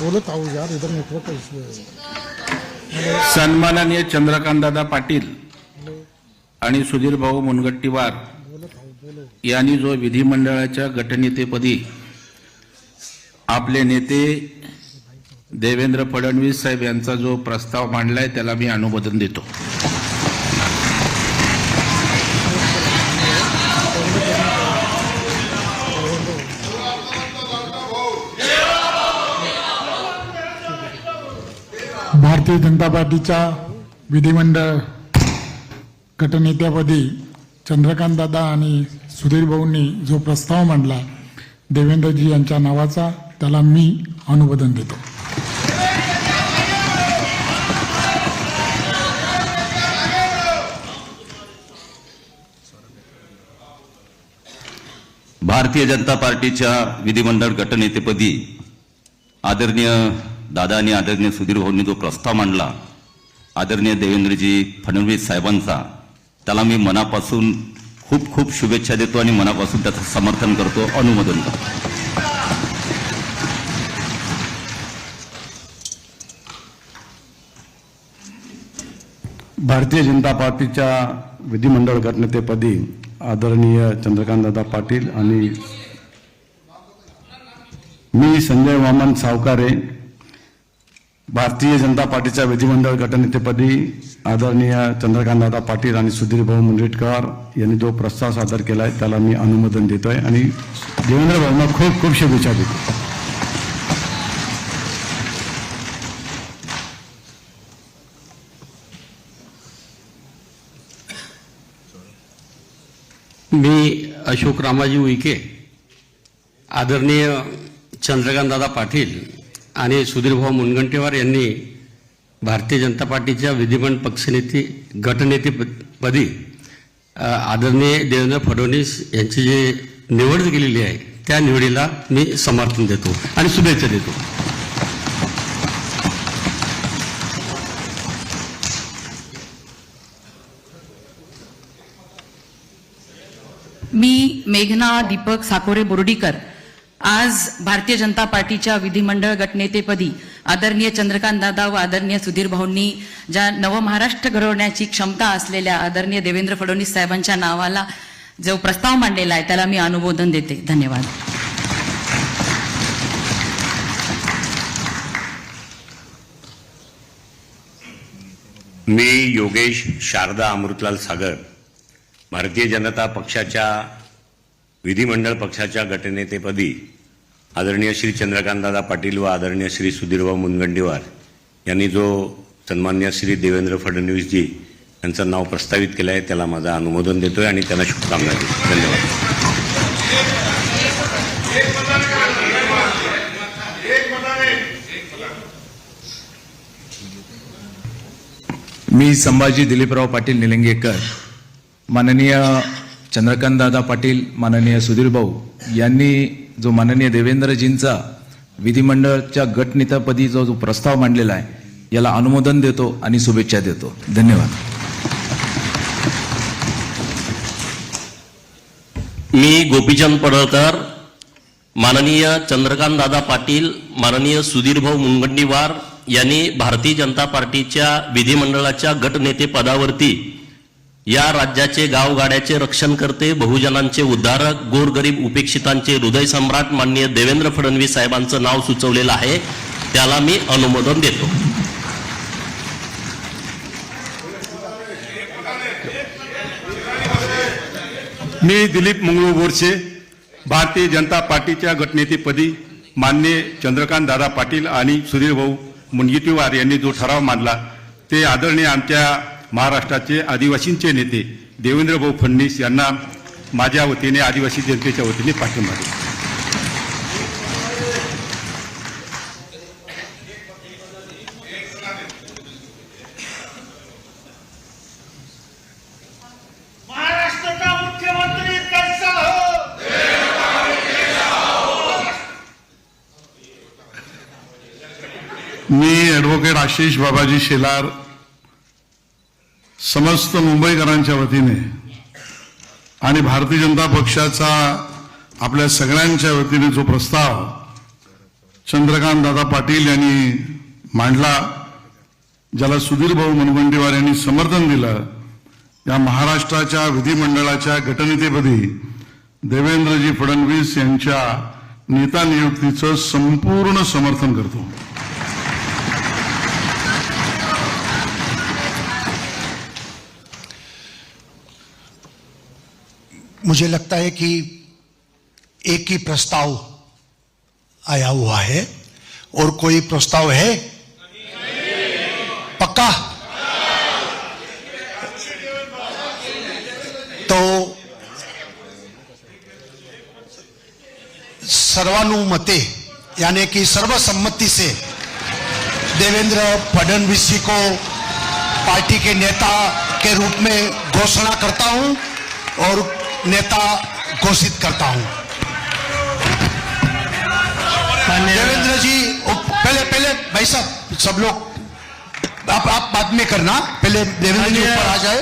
बोलत आहो यार, इधर नेटवर्क का इश्यू है। सन्माननीय चंद्रकांतदादा पाटील आणि सुधीरभाऊ मुनगंटीवार यांनी जो विधिमंडळाच्या गटनेतेपदी आपले नेते देवेंद्र फडणवीस साहेब यांचा जो प्रस्ताव मांडलाय त्याला मी अनुमोदन देतो। भारतीय जनता पार्टीच्या विधिमंडळ गटनेत्यापदी चंद्रकांत दादा आणि सुधीर भाऊंनी जो प्रस्ताव मांडला देवेंद्रजी यांच्या नावाचा, त्याला मी अनुमोदन देतो। भारतीय जनता पार्टीच्या विधिमंडळ गटनेतेपदी आदरणीय दादा आणि आदरणीय सुधीर भाऊंनी जो प्रस्ताव मांडला आदरणीय देवेंद्रजी फडणवीस साहेबांचा, त्याला मी मनापासून खूप खूप शुभेच्छा देतो आणि मनापासून त्याचं समर्थन करतो, अनुमोदन करतो। भारतीय जनता पार्टीच्या विधिमंडळ गटनेतेपदी आदरणीय चंद्रकांतदादा पाटील आणि मी संजय वामन सावकारे भारतीय जनता पार्टीच्या विधिमंडळ गटनेतेपदी आदरणीय चंद्रकांतदादा पाटील आणि सुधीर भाऊ मुनगंटीवार यांनी जो प्रस्ताव सादर केला आहे त्याला मी अनुमोदन देतोय आणि देवेंद्र भाऊंना खूप खूप शुभेच्छा देतो. मी अशोक रामाजी उईके आदरणीय चंद्रकांतदादा पाटील आणि सुधीरभाऊ मुनगंटीवार यांनी भारतीय जनता पार्टीच्या विधिमंडळ पक्षनेते गटनेतेपदी आदरणीय देवेंद्र फडणवीस यांची जी निवड केलेली आहे त्या निवडीला मी समर्थन देतो आणि शुभेच्छा देतो. मी मेघना दीपक साकोरे बोर्डीकर आज भारतीय जनता पार्टीच्या विधिमंडळ गटनेतेपदी आदरणीय चंद्रकांतदादा व आदरणीय सुधीर भाऊंनी ज्या नवमहाराष्ट्र घडवण्याची क्षमता असलेल्या आदरणीय देवेंद्र फडणवीस साहेबांच्या नावाला जो प्रस्ताव मांडलेला आहे त्याला मी अनुमोदन देते. धन्यवाद. मी योगेश शारदा अमृतलाल सागर भारतीय जनता पक्षाच्या विधिमंडळ पक्षाच्या गटनेतेपदी आदरणीय श्री चंद्रकांतदादा पाटील व आदरणीय श्री सुधीरभाऊ मुनगंटीवार यांनी जो सन्मान्य श्री देवेंद्र फडणवीसजी यांचं नाव प्रस्तावित केलं आहे त्याला माझं अनुमोदन देतोय आणि त्यांना शुभकामना देतो. धन्यवाद. मी संभाजी दिलीपराव पाटील निलंगेकर माननीय चंद्रकांतदादा पाटील माननीय सुधीर भाऊ यांनी जो माननीय देवेंद्रजींचा विधिमंडळाच्या गटनेतेपदी जो प्रस्ताव मांडलेला आहे याला अनुमोदन देतो आणि शुभेच्छा देतो. धन्यवाद. मी गोपीचंद पडळकर माननीय चंद्रकांतदादा पाटील माननीय सुधीरभाऊ मुनगंटीवार यांनी भारतीय जनता पार्टीच्या विधिमंडळाच्या गटनेते पदावरती या राज्याचे गावगाड्याचे रक्षण करते बहुजनांचे उद्धारक गोरगरीब उपेक्षितांचे हृदय सम्राट माननीय देवेंद्र फडणवीस साहेबांचं नाव सुचवलेलं आहे त्याला मी अनुमोदन देतो. मी दिलीप मंगळू बोरसे भारतीय जनता पार्टीच्या गटनेतेपदी माननीय चंद्रकांतदादा पाटील आणि सुधीर भाऊ मुनगंटीवार यांनी जो ठराव मांडला ते आदरणीय आमच्या महाराष्ट्राचे आदिवासींचे नेते देवेंद्र भाऊ फडणवीस यांना माझ्या वतीने आदिवासी जनतेच्या वतीने पाठिंबा देतो. मी ॲडव्होकेट आशिष बाबाजी शेलार समस्त मुंबईकरांच्या वतीने आणि भारतीय जनता पक्षाचा आपल्या सगळ्यांच्या वतीने जो प्रस्ताव चंद्रकांतदादा पाटील यांनी मांडला ज्याला सुधीर भाऊ मुनगंटीवार यांनी समर्थन दिलं या महाराष्ट्राच्या विधिमंडळाच्या गटनेतेपदी देवेंद्रजी फडणवीस यांच्या नेता नियुक्तीचं संपूर्ण समर्थन करतो. मुझे लगता है कि एक ही प्रस्ताव आया हुआ है और कोई प्रस्ताव है पक्का? तो सर्वानुमते यानी कि सर्वसम्मति से देवेंद्र फडणवीस जी को पार्टी के नेता के रूप में घोषणा करता हूं और नेता घोषित करता हूं. देवेंद्र जी पहले भाई साहब सब लोग आप बाद में करना, पहले देवेंद्र जी ऊपर आ जाए,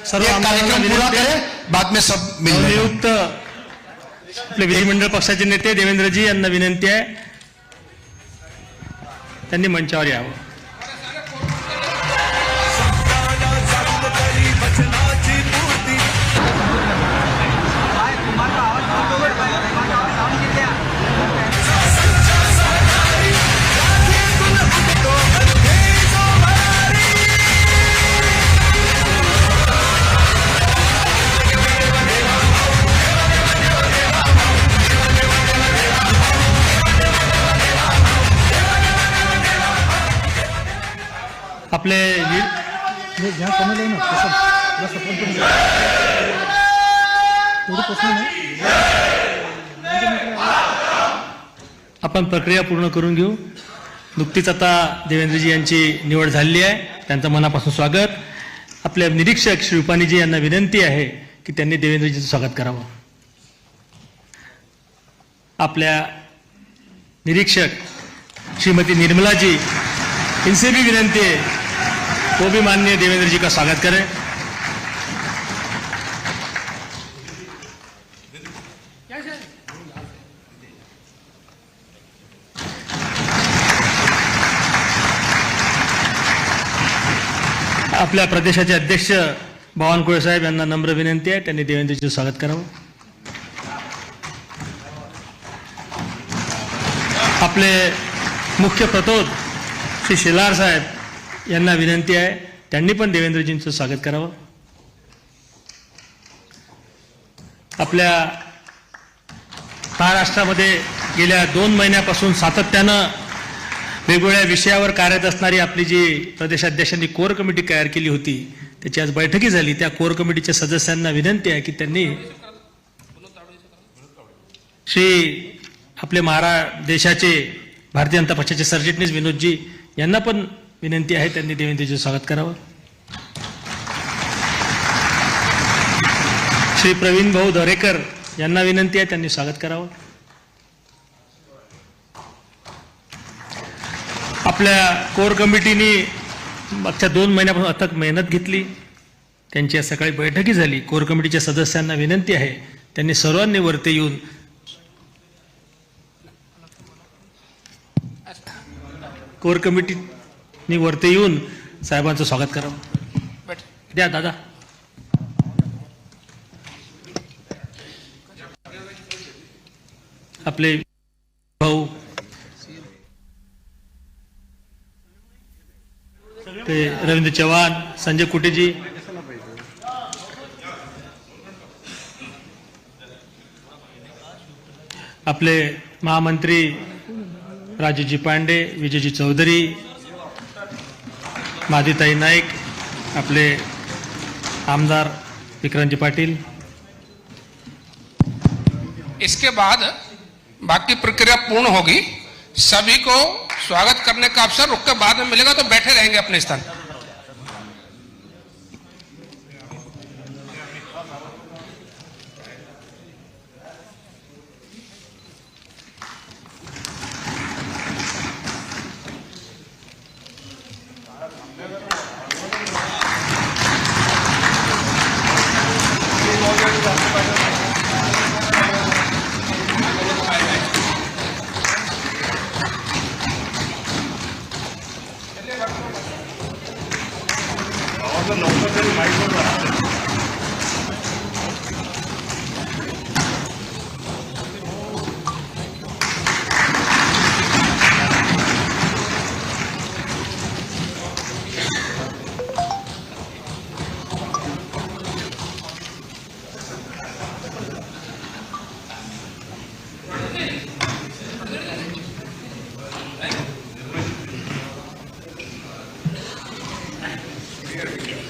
कार्यक्रम पूरा करें, बाद में सब मिल नियुक्त आपले विधिमंडळ पक्षाचे नेते देवेंद्रजी यांना विनंती आहे त्यांनी मंचावर यावं. आपले आपण प्रक्रिया पूर्ण करून घेऊ. नुकतीच आता देवेंद्रजी यांची निवड झालेली आहे. त्यांचं मनापासून स्वागत. आपले निरीक्षक श्री रुपानीजी यांना विनंती आहे की त्यांनी देवेंद्रजीचं स्वागत करावं. आपल्या निरीक्षक श्रीमती निर्मलाजी इनसे भी विनंती है वो भी माननीय देवेंद्र जी का स्वागत करें. आपल्या प्रदेशाचे अध्यक्ष बावनकुळे साहेब यांना नम्र विनंती आहे त्यांनी देवेंद्रजीचं स्वागत करावं. आपले मुख्य प्रतोद श्री शेलार साहेब यांना विनंती आहे त्यांनी पण देवेंद्रजींचं स्वागत करावं. आपल्या महाराष्ट्रामध्ये गेल्या 2 महिन्यापासून सातत्यानं वेगवेगळ्या विषयावर कार्यरत असणारी आपली जी प्रदेशाध्यक्षांनी कोर कमिटी तयार केली होती त्याची आज बैठकी झाली. त्या कोर कमिटीच्या सदस्यांना विनंती आहे की त्यांनी श्री आपले देशाचे भारतीय जनता पक्षाचे सरचिटणीस विनोदजी यांना पण विनंती आहे त्यांनी देवेंद्रजीचं स्वागत करावं. श्री प्रवीण भाऊ दरेकर यांना विनंती आहे त्यांनी स्वागत करावं. आपल्या कोर कमिटीने मागच्या 2 महिन्यापासून अथक मेहनत घेतली. त्यांची आज सकाळी बैठकी झाली. कोर कमिटीच्या सदस्यांना विनंती आहे त्यांनी सर्वांनी वरती येऊन कोर कमिटीनी वरती येऊन साहेबांचं स्वागत करावं. द्या दादा. आपले भाऊ ते रवींद्र चव्हाण, संजय कुटेजी, आपले महामंत्री राजूजी पांडे, विजयजी चौधरी, माधुताई नाईक, आपले आमदार विक्रांतजी पाटील. इसके बाद बाकी प्रक्रिया पूर्ण होगी. सभी को स्वागत करने का अवसर रुक के बाद में मिलेगा, तो बैठे रहेंगे अपने स्थान.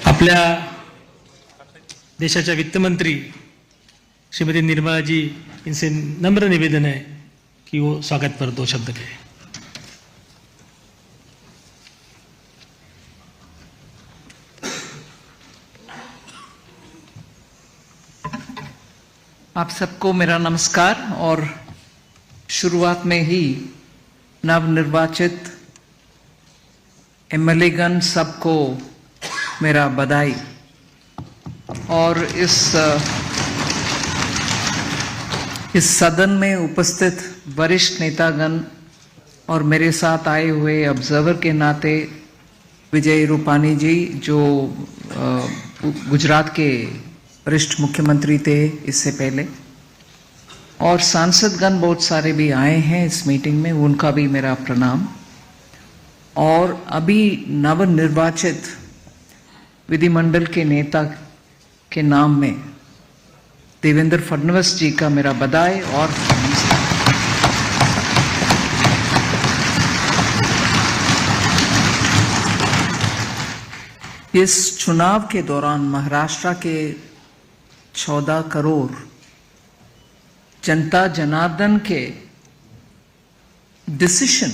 आपल्या देशाच्या वित्तमंत्री श्रीमती निर्मलाजी इनसे नम्र निवेदन है कि वो स्वागत पर 2 शब्द कहें. आप सबको मेरा नमस्कार. और शुरुआत में ही नवनिर्वाचित एमएलए गण सबको मेरा बधाई. और इस सदन में उपस्थित वरिष्ठ नेतागण और मेरे साथ आए हुए ऑब्जर्वर के नाते विजय रूपानी जी जो गुजरात के वरिष्ठ मुख्यमंत्री थे इससे पहले, और सांसदगण बहुत सारे भी आए हैं इस मीटिंग में, उनका भी मेरा प्रणाम. और अभी नवनिर्वाचित विधिमंडल के नेता के नाम में देवेंद्र फडणवीस जी का मेरा बधाई. और इस चुनाव के दौरान महाराष्ट्र के 14 करोड़ जनता जनार्दन के डिसीजन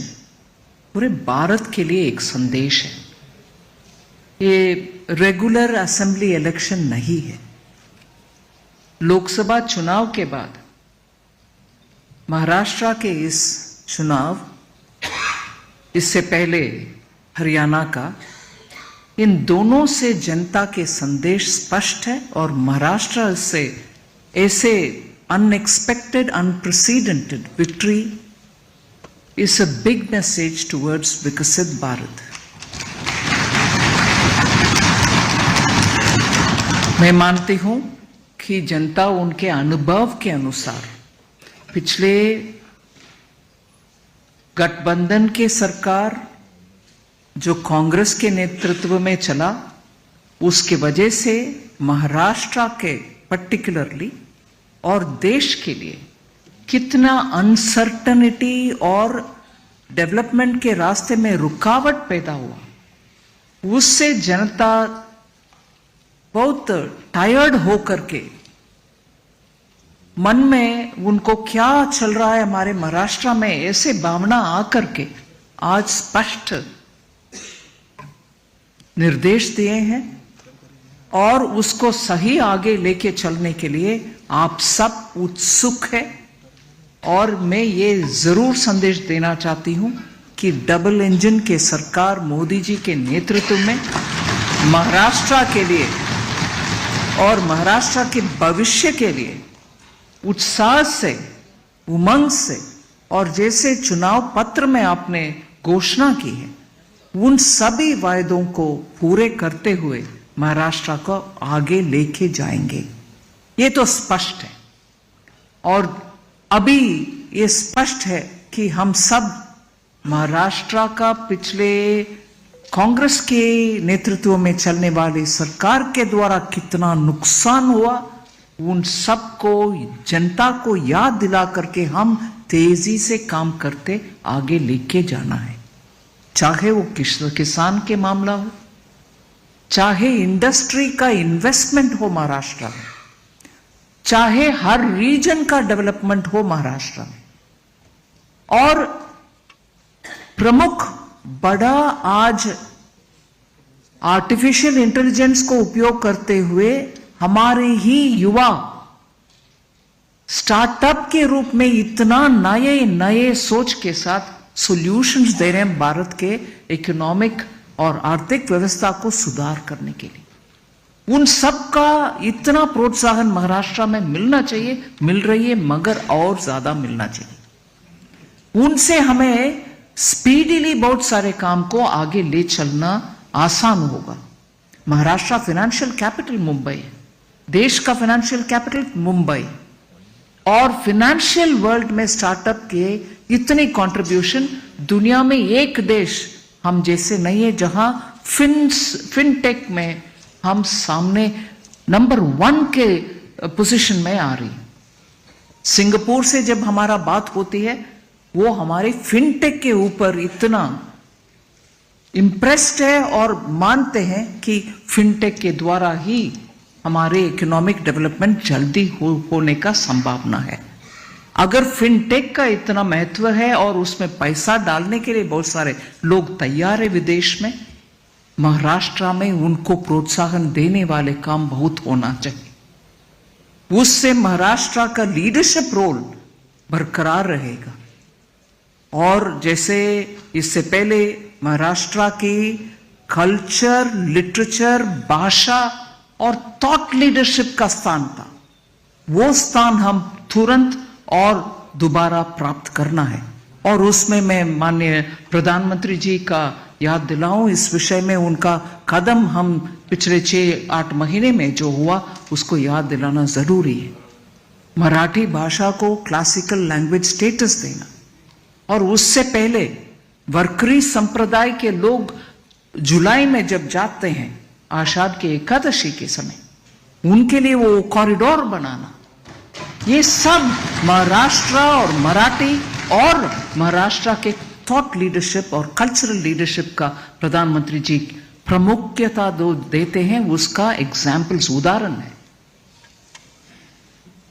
पूरे भारत के लिए एक संदेश है। ये रेगुलर असेंबली इलेक्शन नहीं है। लोकसभा चुनाव के बाद महाराष्ट्र के इस चुनाव, इससे पहले हरियाणा का, इन दोनों से जनता के संदेश स्पष्ट है और महाराष्ट्र से ऐसे unexpected unprecedented victory is a big message towards विकसित भारत। मैं मानती हूं कि जनता उनके अनुभव के अनुसार पिछले गठबंधन के सरकार जो कांग्रेस के नेतृत्व में चला, उसके वजह से महाराष्ट्र के पर्टिकुलरली और देश के लिए कितना अनसर्टनिटी और डेवलपमेंट के रास्ते में रुकावट पैदा हुआ, उससे जनता बहुत टायर्ड होकर के मन में उनको क्या चल रहा है हमारे महाराष्ट्र में, ऐसे भावना आकर के आज स्पष्ट निर्देश दिए हैं और उसको सही आगे लेके चलने के लिए आप सब उत्सुक है। और मैं ये जरूर संदेश देना चाहती हूं कि डबल इंजन के सरकार मोदी जी के नेतृत्व में महाराष्ट्र के लिए और महाराष्ट्र के भविष्य के लिए उत्साह से, उमंग से और जैसे चुनाव पत्र में आपने घोषणा की है, उन सभी वायदों को पूरे करते हुए महाराष्ट्र को आगे लेके जाएंगे। ये तो स्पष्ट है और अभी ये स्पष्ट है कि हम सब महाराष्ट्र का पिछले कांग्रेस के नेतृत्व में चलने वाली सरकार के द्वारा कितना नुकसान हुआ, उन सबको जनता को याद दिला करके हम तेजी से काम करते आगे लेके जाना है। चाहे वो किसान के मामला हो, चाहे इंडस्ट्री का इन्वेस्टमेंट हो महाराष्ट्र में, चाहे हर रीजन का डेवलपमेंट हो महाराष्ट्र में, और प्रमुख बड़ा आज आर्टिफिशियल इंटेलिजेंस को उपयोग करते हुए हमारे ही युवा स्टार्टअप के रूप में इतना नए नए सोच के साथ सॉल्यूशंस दे रहे हैं भारत के इकोनॉमिक और आर्थिक व्यवस्था को सुधार करने के लिए। उन सब का इतना प्रोत्साहन महाराष्ट्र में मिलना चाहिए, मिल रही है, मगर और ज्यादा मिलना चाहिए। उनसे हमें स्पीडीली बहुत सारे काम को आगे ले चलना आसान होगा। महाराष्ट्र फाइनेंशियल कैपिटल मुंबई है, देश का फाइनेंशियल कैपिटल मुंबई, और फाइनेंशियल वर्ल्ड में स्टार्टअप के इतनी कंट्रीब्यूशन दुनिया में एक देश हम जैसे नहीं है जहां फिनटेक में हम सामने नंबर 1 के पोजीशन में आ रही। सिंगापुर से जब हमारा बात होती है, वो हमारे फिनटेक के ऊपर इतना इम्प्रेस्ड है और मानते हैं कि फिनटेक के द्वारा ही हमारे इकोनॉमिक डेवलपमेंट जल्दी होने का संभावना है। अगर फिनटेक का इतना महत्व है और उसमें पैसा डालने के लिए बहुत सारे लोग तैयार है विदेश में, महाराष्ट्र में उनको प्रोत्साहन देने वाले काम बहुत होना चाहिए। उससे महाराष्ट्र का लीडरशिप रोल बरकरार रहेगा। और जैसे इससे पहले महाराष्ट्र की कल्चर, लिटरेचर, भाषा और थॉट लीडरशिप का स्थान था, वो स्थान हम तुरंत और दोबारा प्राप्त करना है। और उसमें मैं माननीय प्रधानमंत्री जी का याद दिलाऊं, इस विषय में उनका कदम हम पिछले 6-8 महीने में जो हुआ उसको याद दिलाना जरूरी है। मराठी भाषा को क्लासिकल लैंग्वेज स्टेटस देना, और उससे पहले वर्करी संप्रदाय के लोग जुलाई में जब जाते हैं आषाढ़ के एकादशी के समय, उनके लिए वो कॉरिडोर बनाना, ये सब महाराष्ट्र और मराठी और महाराष्ट्र के थॉट लीडरशिप और कल्चरल लीडरशिप का प्रधानमंत्री जी प्रामुख्यता देते हैं, उसका एग्जाम्पल्स उदाहरण है।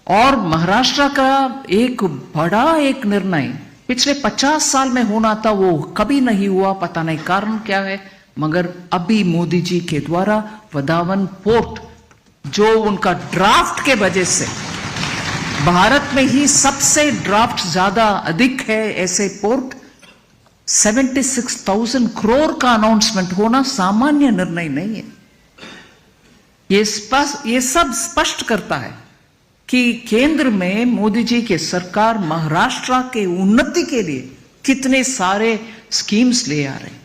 और महाराष्ट्र का एक बड़ा एक निर्णय पिछले 50 साल में होना था, वो कभी नहीं हुआ, पता नहीं कारण क्या है, मगर अभी मोदी जी के द्वारा वधावन पोर्ट, जो उनका ड्राफ्ट के वजह से भारत में ही सबसे ड्राफ्ट ज्यादा अधिक है, ऐसे पोर्ट 76,000 करोड़ का अनाउंसमेंट होना सामान्य निर्णय नहीं है। ये सब स्पष्ट करता है कि केंद्र में मोदी जी के सरकार महाराष्ट्र के उन्नति के लिए कितने सारे स्कीम्स ले आ रहे हैं,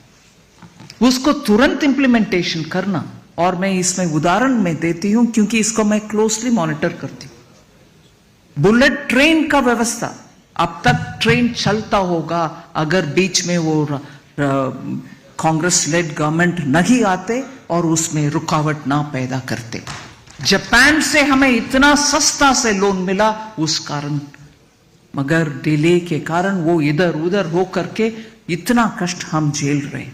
उसको तुरंत इंप्लीमेंटेशन करना। और मैं इसमें उदाहरण में देती हूं क्योंकि इसको मैं क्लोजली मॉनिटर करती हूं। बुलेट ट्रेन का व्यवस्था, अब तक ट्रेन चलता होगा अगर बीच में वो कांग्रेस लेड गवर्नमेंट नहीं आते और उसमें रुकावट ना पैदा करते। जापान से हमें इतना सस्ता से लोन मिला उस कारण, मगर डिले के कारण वो इधर उधर हो करके इतना कष्ट हम झेल रहे।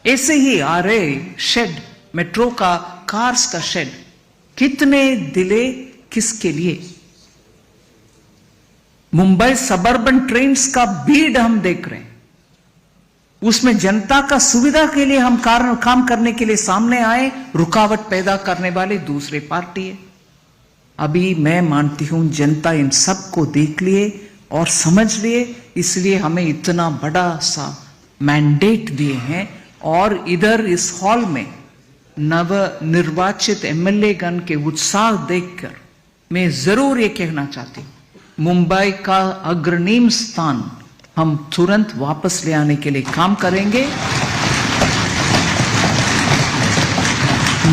ऐसे ही आ रहे शेड, मेट्रो का, कार्स का शेड, कितने डिले किसके लिए? मुंबई सबर्बन ट्रेन्स का भीड़ हम देख रहे हैं, उसमें जनता का सुविधा के लिए हम काम करने के लिए सामने आए, रुकावट पैदा करने वाले दूसरे पार्टी है। अभी मैं मानती हूं जनता इन सबको देख लिए और समझ लिए, इसलिए हमें इतना बड़ा सा मैंडेट दिए हैं। और इधर इस हॉल में नव निर्वाचित एमएलए गण के उत्साह देखकर मैं जरूर ये कहना चाहती हूं, मुंबई का अग्रणी स्थान हम तुरंत वापस ले आने के लिए काम करेंगे।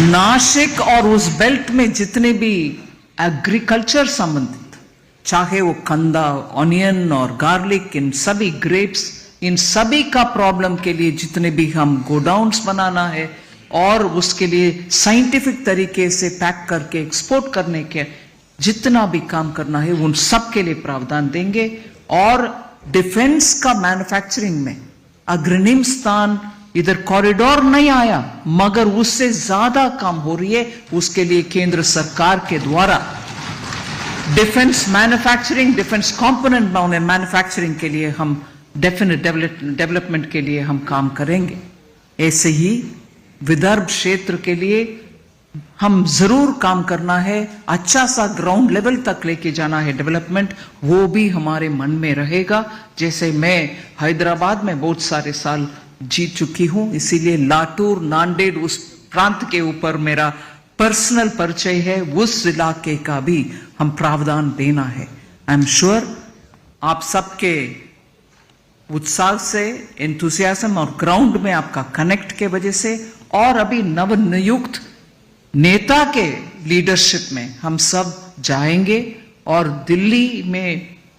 नासिक और उस बेल्ट में जितने भी एग्रीकल्चर संबंधित, चाहे वो कंदा, ऑनियन और गार्लिक, इन सभी ग्रेप्स, इन सभी का प्रॉब्लम के लिए जितने भी हम गोडाउन्स बनाना है और उसके लिए साइंटिफिक तरीके से पैक करके एक्सपोर्ट करने के जितना भी काम करना है, उन सब के लिए प्रावधान देंगे। और डिफेंस का मैन्युफैक्चरिंग में अग्रणी स्थान, इधर कॉरिडोर नहीं आया मगर उससे ज्यादा काम हो रही है, उसके लिए केंद्र सरकार के द्वारा defence manufacturing, defence component manufacturing के लिए हम डेफिनेट डेवलपमेंट के लिए हम काम करेंगे। ऐसे ही विदर्भ क्षेत्र के लिए हम जरूर काम करना है, अच्छा सा ग्राउंड लेवल तक लेके जाना है डेवलपमेंट, वो भी हमारे मन में रहेगा। जैसे मैं हैदराबाद में बहुत सारे साल जीत चुकी हूं, इसीलिए लातूर, नांदेड़, उस प्रांत के ऊपर मेरा पर्सनल परिचय है, उस इलाके का भी हम प्रावधान देना है। आई एम श्योर आप सबके उत्साह से, एंथुसियाज्म और ग्राउंड में आपका कनेक्ट के वजह से और अभी नवनियुक्त नेता के लीडरशिप में हम सब जाएंगे और दिल्ली में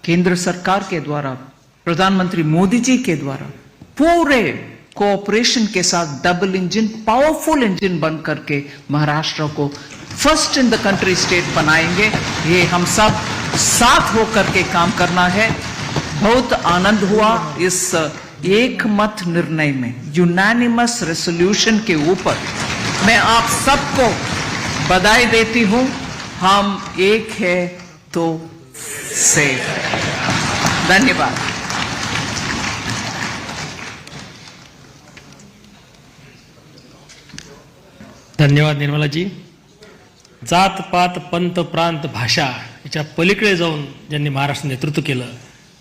केंद्र सरकार के द्वारा, प्रधानमंत्री मोदी जी के द्वारा पूरे कोऑपरेशन के साथ डबल इंजन, पावरफुल इंजन बन करके महाराष्ट्र को first in the country state बनाएंगे। ये हम सब साथ होकर के काम करना है। बहुत आनंद हुआ इस एक मत निर्णय में, यूनानिमस रेसोल्यूशन के ऊपर। मैं आप सबको बधाई देती हूं। हम एक है तो सेफ है। धन्यवाद। धन्यवाद निर्मला जी। जात पात, पंत, प्रांत, भाषा याच्या पलीकडे जाऊन ज्यांनी महाराष्ट्र नेतृत्व केलं,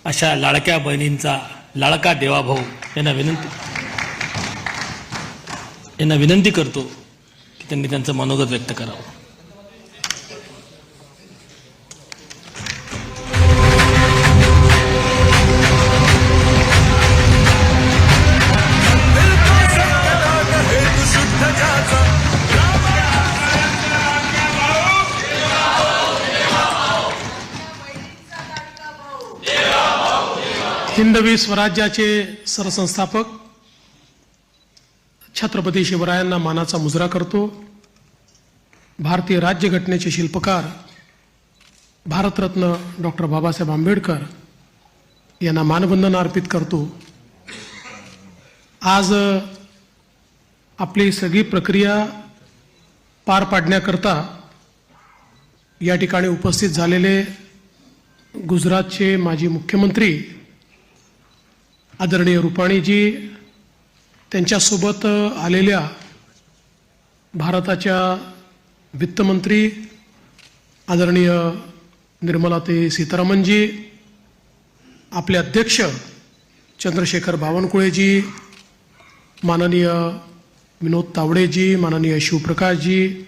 अशा लाडक्या बहिणींचा लाडका देवाभाऊ यांना विनंती करतो की त्यांनी त्यांचं मनोगत व्यक्त करावं। हिंदवी स्वराज्याचे सरसंस्थापक छत्रपती शिवरायांना मानाचा मुजरा करतो। भारतीय राज्यघटनेचे शिल्पकार भारतरत्न डॉक्टर बाबासाहेब आंबेडकर यांना मानवंदना अर्पित करतो। आज आपली सगळी प्रक्रिया पार पाडण्याकरता या ठिकाणी उपस्थित झालेले गुजरातचे माजी मुख्यमंत्री आदरणीय रुपाणीजी, त्यांच्यासोबत आलेल्या भारताच्या वित्तमंत्री आदरणीय निर्मलाताई सीतारामनजी, आपले अध्यक्ष चंद्रशेखर बावनकुळेजी, माननीय विनोद तावडेजी, माननीय शिवप्रकाशजी,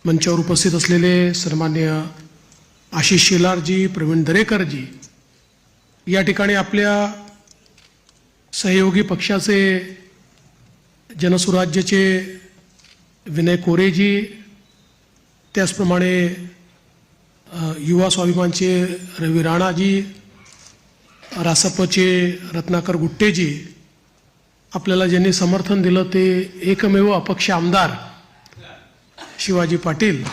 मंचावर उपस्थित असलेले सन्मान्य आशिष शेलारजी, प्रवीण दरेकरजी, या ठिकाणी आपल्या सहयोगी पक्षाचे जनसुराज्यचे विनय कोरेजी, त्याचप्रमाणे युवा स्वाभिमानचे रवी राणाजी, रासपचे रत्नाकर गुट्टेजी, आपल्याला ज्यांनी समर्थन दिलं ते एकमेव अपक्ष आमदार शिवाजी पाटील,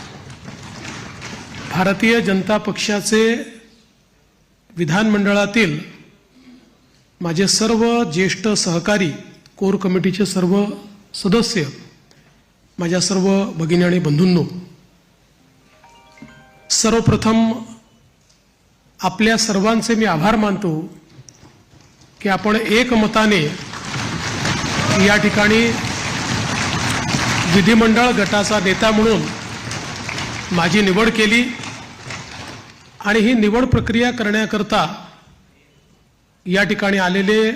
भारतीय जनता पक्षाचे विधानमंडळातील माझे सर्व ज्येष्ठ सहकारी, कोर कमिटीचे सर्व सदस्य, माझ्या सर्व भगिनी आणि बंधूंनो, सर्वप्रथम आपल्या सर्वांचे मी आभार मानतो की आपण एकमताने या ठिकाणी विधिमंडळ गटाचा नेता म्हणून माझी निवड केली आणि ही निवड प्रक्रिया करण्याकरता या ठिकाणी आलेले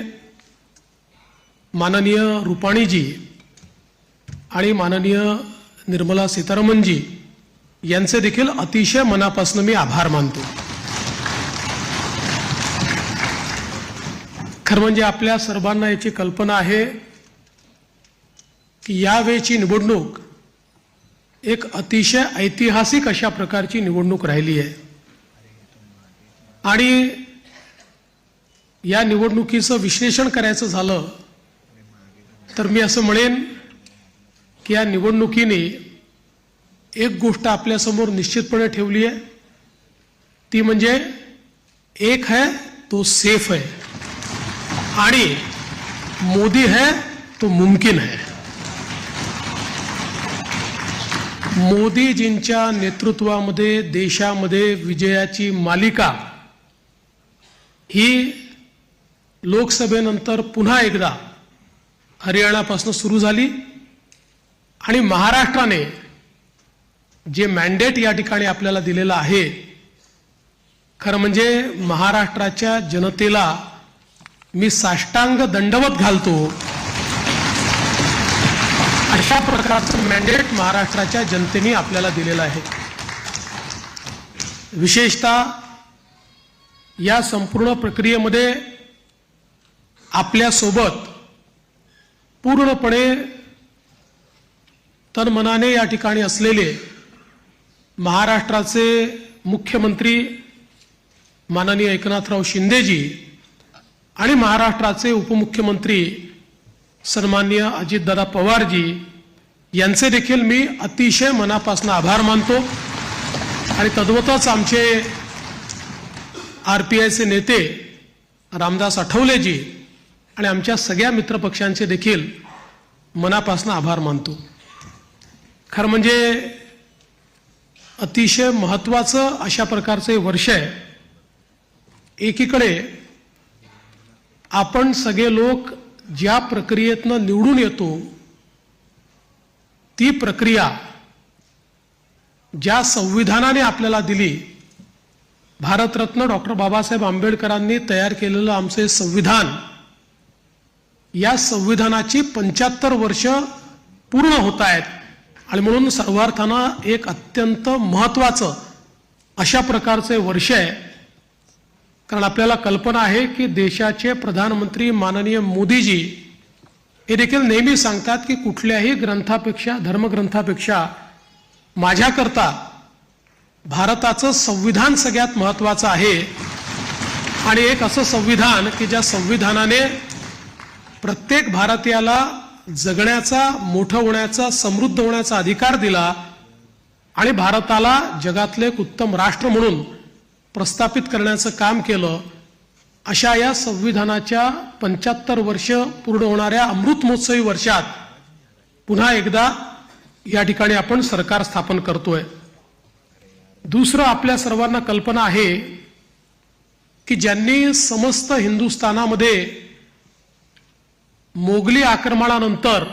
माननीय रुपाणीजी आणि माननीय निर्मला सीतारामनजी यांचे देखील अतिशय मनापासून मी आभार मानतो. खरं म्हणजे आपल्या सर्वांना याची कल्पना आहे की यावेळची निवडणूक एक अतिशय ऐतिहासिक अशा प्रकारची निवडणूक राहिली आहे आणि या निवडणुकीचं विश्लेषण करायचं झालं तर मी असं म्हणेन की या निवडणुकीने एक गोष्ट आपल्यासमोर निश्चितपणे ठेवली आहे, ती म्हणजे एक है तो सेफ है आणि मोदी है तो मुमकिन है. मोदीजींच्या नेतृत्वामध्ये देशामध्ये विजयाची मालिका ही लोकसभेनंतर पुन्हा एकदा हरियाणापासून सुरू झाली आणि महाराष्ट्राने जे मॅन्डेट या ठिकाणी आपल्याला दिलेलं आहे, खरं म्हणजे महाराष्ट्राच्या जनतेला मी साष्टांग दंडवत घालतो, अशा प्रकारचं मॅन्डेट महाराष्ट्राच्या जनतेने आपल्याला दिलेलं आहे. विशेषतः या संपूर्ण प्रक्रियेमध्ये आपल्यासोबत पूर्णपणे तनमनाने या ठिकाणी असलेले महाराष्ट्राचे मुख्यमंत्री माननीय एकनाथराव शिंदेजी आणि महाराष्ट्राचे उपमुख्यमंत्री सन्माननीय अजितदादा पवारजी यांचे देखील मी अतिशय मनापासून आभार मानतो आणि तद्वतच आमचे RPIचे नेते रामदास आठवलेजी आणि आमच्या सगळ्या मित्रपक्षांचे देखील मनापासून आभार मानतो. खरं म्हणजे अतिशय महत्त्वाचं अशा प्रकारचे वर्ष आहे. एकीकडे आपण सगळे लोक ज्या प्रक्रियेतनं निवडून येतो ती प्रक्रिया ज्या संविधानाने आपल्याला दिली, भारतरत्न डॉक्टर बाबासाहेब आंबेडकरांनी तयार केलेलं आमचे संविधान, या संविधानाची 75 वर्ष पूर्ण होत आहेत आणि म्हणून सर्वार्थानं एक अत्यंत महत्त्वाचं अशा प्रकारचे वर्ष आहे. कारण आपल्याला कल्पना आहे की देशाचे प्रधानमंत्री माननीय मोदीजी हे देखील नेहमी सांगतात की कुठल्याही ग्रंथापेक्षा, धर्मग्रंथापेक्षा माझ्याकरता भारताचं संविधान सगळ्यात महत्त्वाचं आहे आणि एक असं संविधान की ज्या संविधानाने प्रत्येक भारतीयाला जगण्याचा, मोठं होण्याचा, समृद्ध होण्याचा अधिकार दिला आणि भारताला जगातले एक उत्तम राष्ट्र म्हणून प्रस्थापित करण्याचं काम केलं. अशा या संविधानाच्या 75 वर्ष पूर्ण होणाऱ्या अमृत महोत्सवी वर्षात पुन्हा एकदा या ठिकाणी आपण सरकार स्थापन करतोय. दुसरं, आपल्या सर्वांना कल्पना आहे की ज्यांनी समस्त हिंदुस्थानामध्ये मोगली आक्रमणानंतर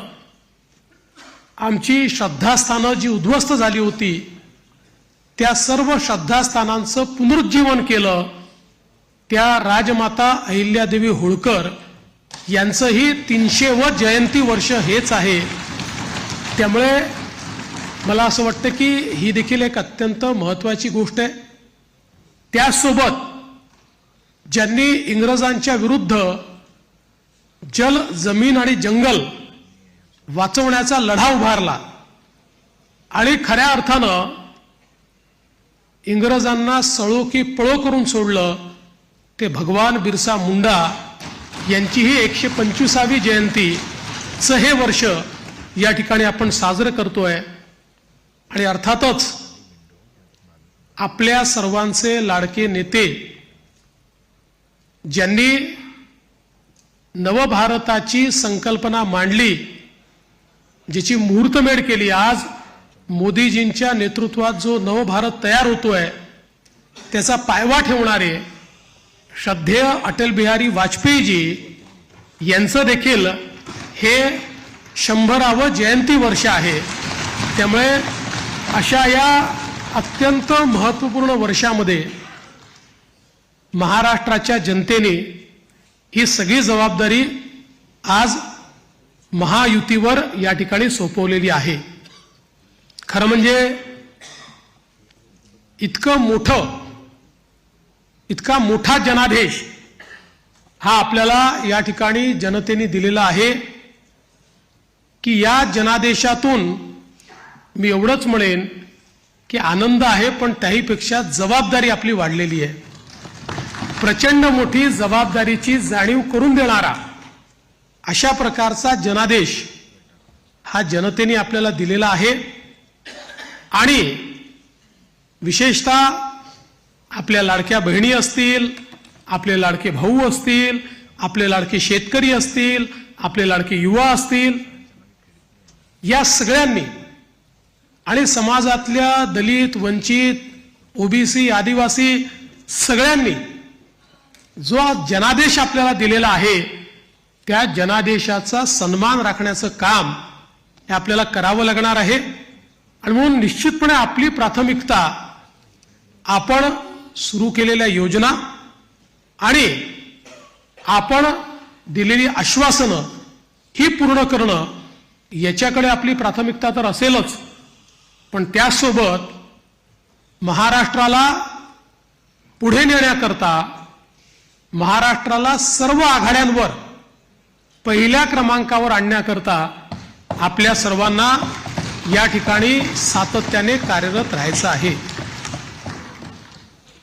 आमची श्रद्धास्थानं जी उद्ध्वस्त झाली होती त्या सर्व श्रद्धास्थानांचं पुनरुज्जीवन केलं, त्या राजमाता अहिल्यादेवी होळकर यांचंही 300व जयंती वर्ष हेच आहे. त्यामुळे मला असं वाटतं की ही देखील एक अत्यंत महत्त्वाची गोष्ट आहे. त्याचसोबत ज्यांनी इंग्रजांच्या विरुद्ध जल, जमीन आणि जंगल वाचवण्याचा लढा उभारला आणि खऱ्या अर्थानं इंग्रजांना सळो की पळो करून सोडलं, ते भगवान बिरसा मुंडा यांचीही 125वी जयंतीचं हे वर्ष या ठिकाणी आपण साजरं करतोय. आणि अर्थातच आपल्या सर्वांचे लाडके नेते ज्यांनी नवभारताची संकल्पना मांडली, ज्याची मुहूर्तमेढ केली, आज मोदीजींच्या नेतृत्वात जो नवभारत तयार होतोय त्याचा पायवा ठेवणारे श्रद्धेय अटल बिहारी वाजपेयीजी यांचं देखील हे 100वे जयंती वर्ष आहे. त्यामुळे अशा या अत्यंत महत्त्वपूर्ण वर्षामध्ये महाराष्ट्राच्या जनतेने ही सगळी जबाबदारी आज महायुतीवर या ठिकाणी सोपवलेली आहे. खरं म्हणजे इतका मोठा जनादेश हा आपल्याला या ठिकाणी जनतेने दिलेला आहे की या जनादेशातून मी एवढंच म्हणेन की आनंद आहे, पण त्याहीपेक्षा जबाबदारी आपली वाढलेली आहे. प्रचंड मोठी जबाबदारीची जाणीव करून देणारा अशा प्रकारचा जनादेश हा जनतेने आपल्याला दिलेला आहे. आणि विशेषतः आपल्या लाडक्या बहिणी असतील, आपले लाडके भाऊ असतील, आपले लाडके शेतकरी असतील, आपले लाडके युवा असतील, या सगळ्यांनी आणि समाजातल्या दलित, वंचित, ओबीसी, आदिवासी सगळ्यांनी जो जनादेश आपल्याला दिलेला आहे त्या जनादेशाचा सन्मान राखण्याचं काम हे आपल्याला करावं लागणार आहे. आणि म्हणून निश्चितपणे आपली प्राथमिकता आपण सुरू केलेल्या योजना आणि आपण दिलेली आश्वासनं ही पूर्ण करणं याच्याकडे आपली प्राथमिकता तर असेलच, पण त्यासोबत महाराष्ट्राला पुढे नेण्याकरता, महाराष्ट्राला सर्व आघाड्यांवर पहिल्या क्रमांकावर आणण्याकरता आपल्या सर्वांना या ठिकाणी सातत्याने कार्यरत राहायचं आहे.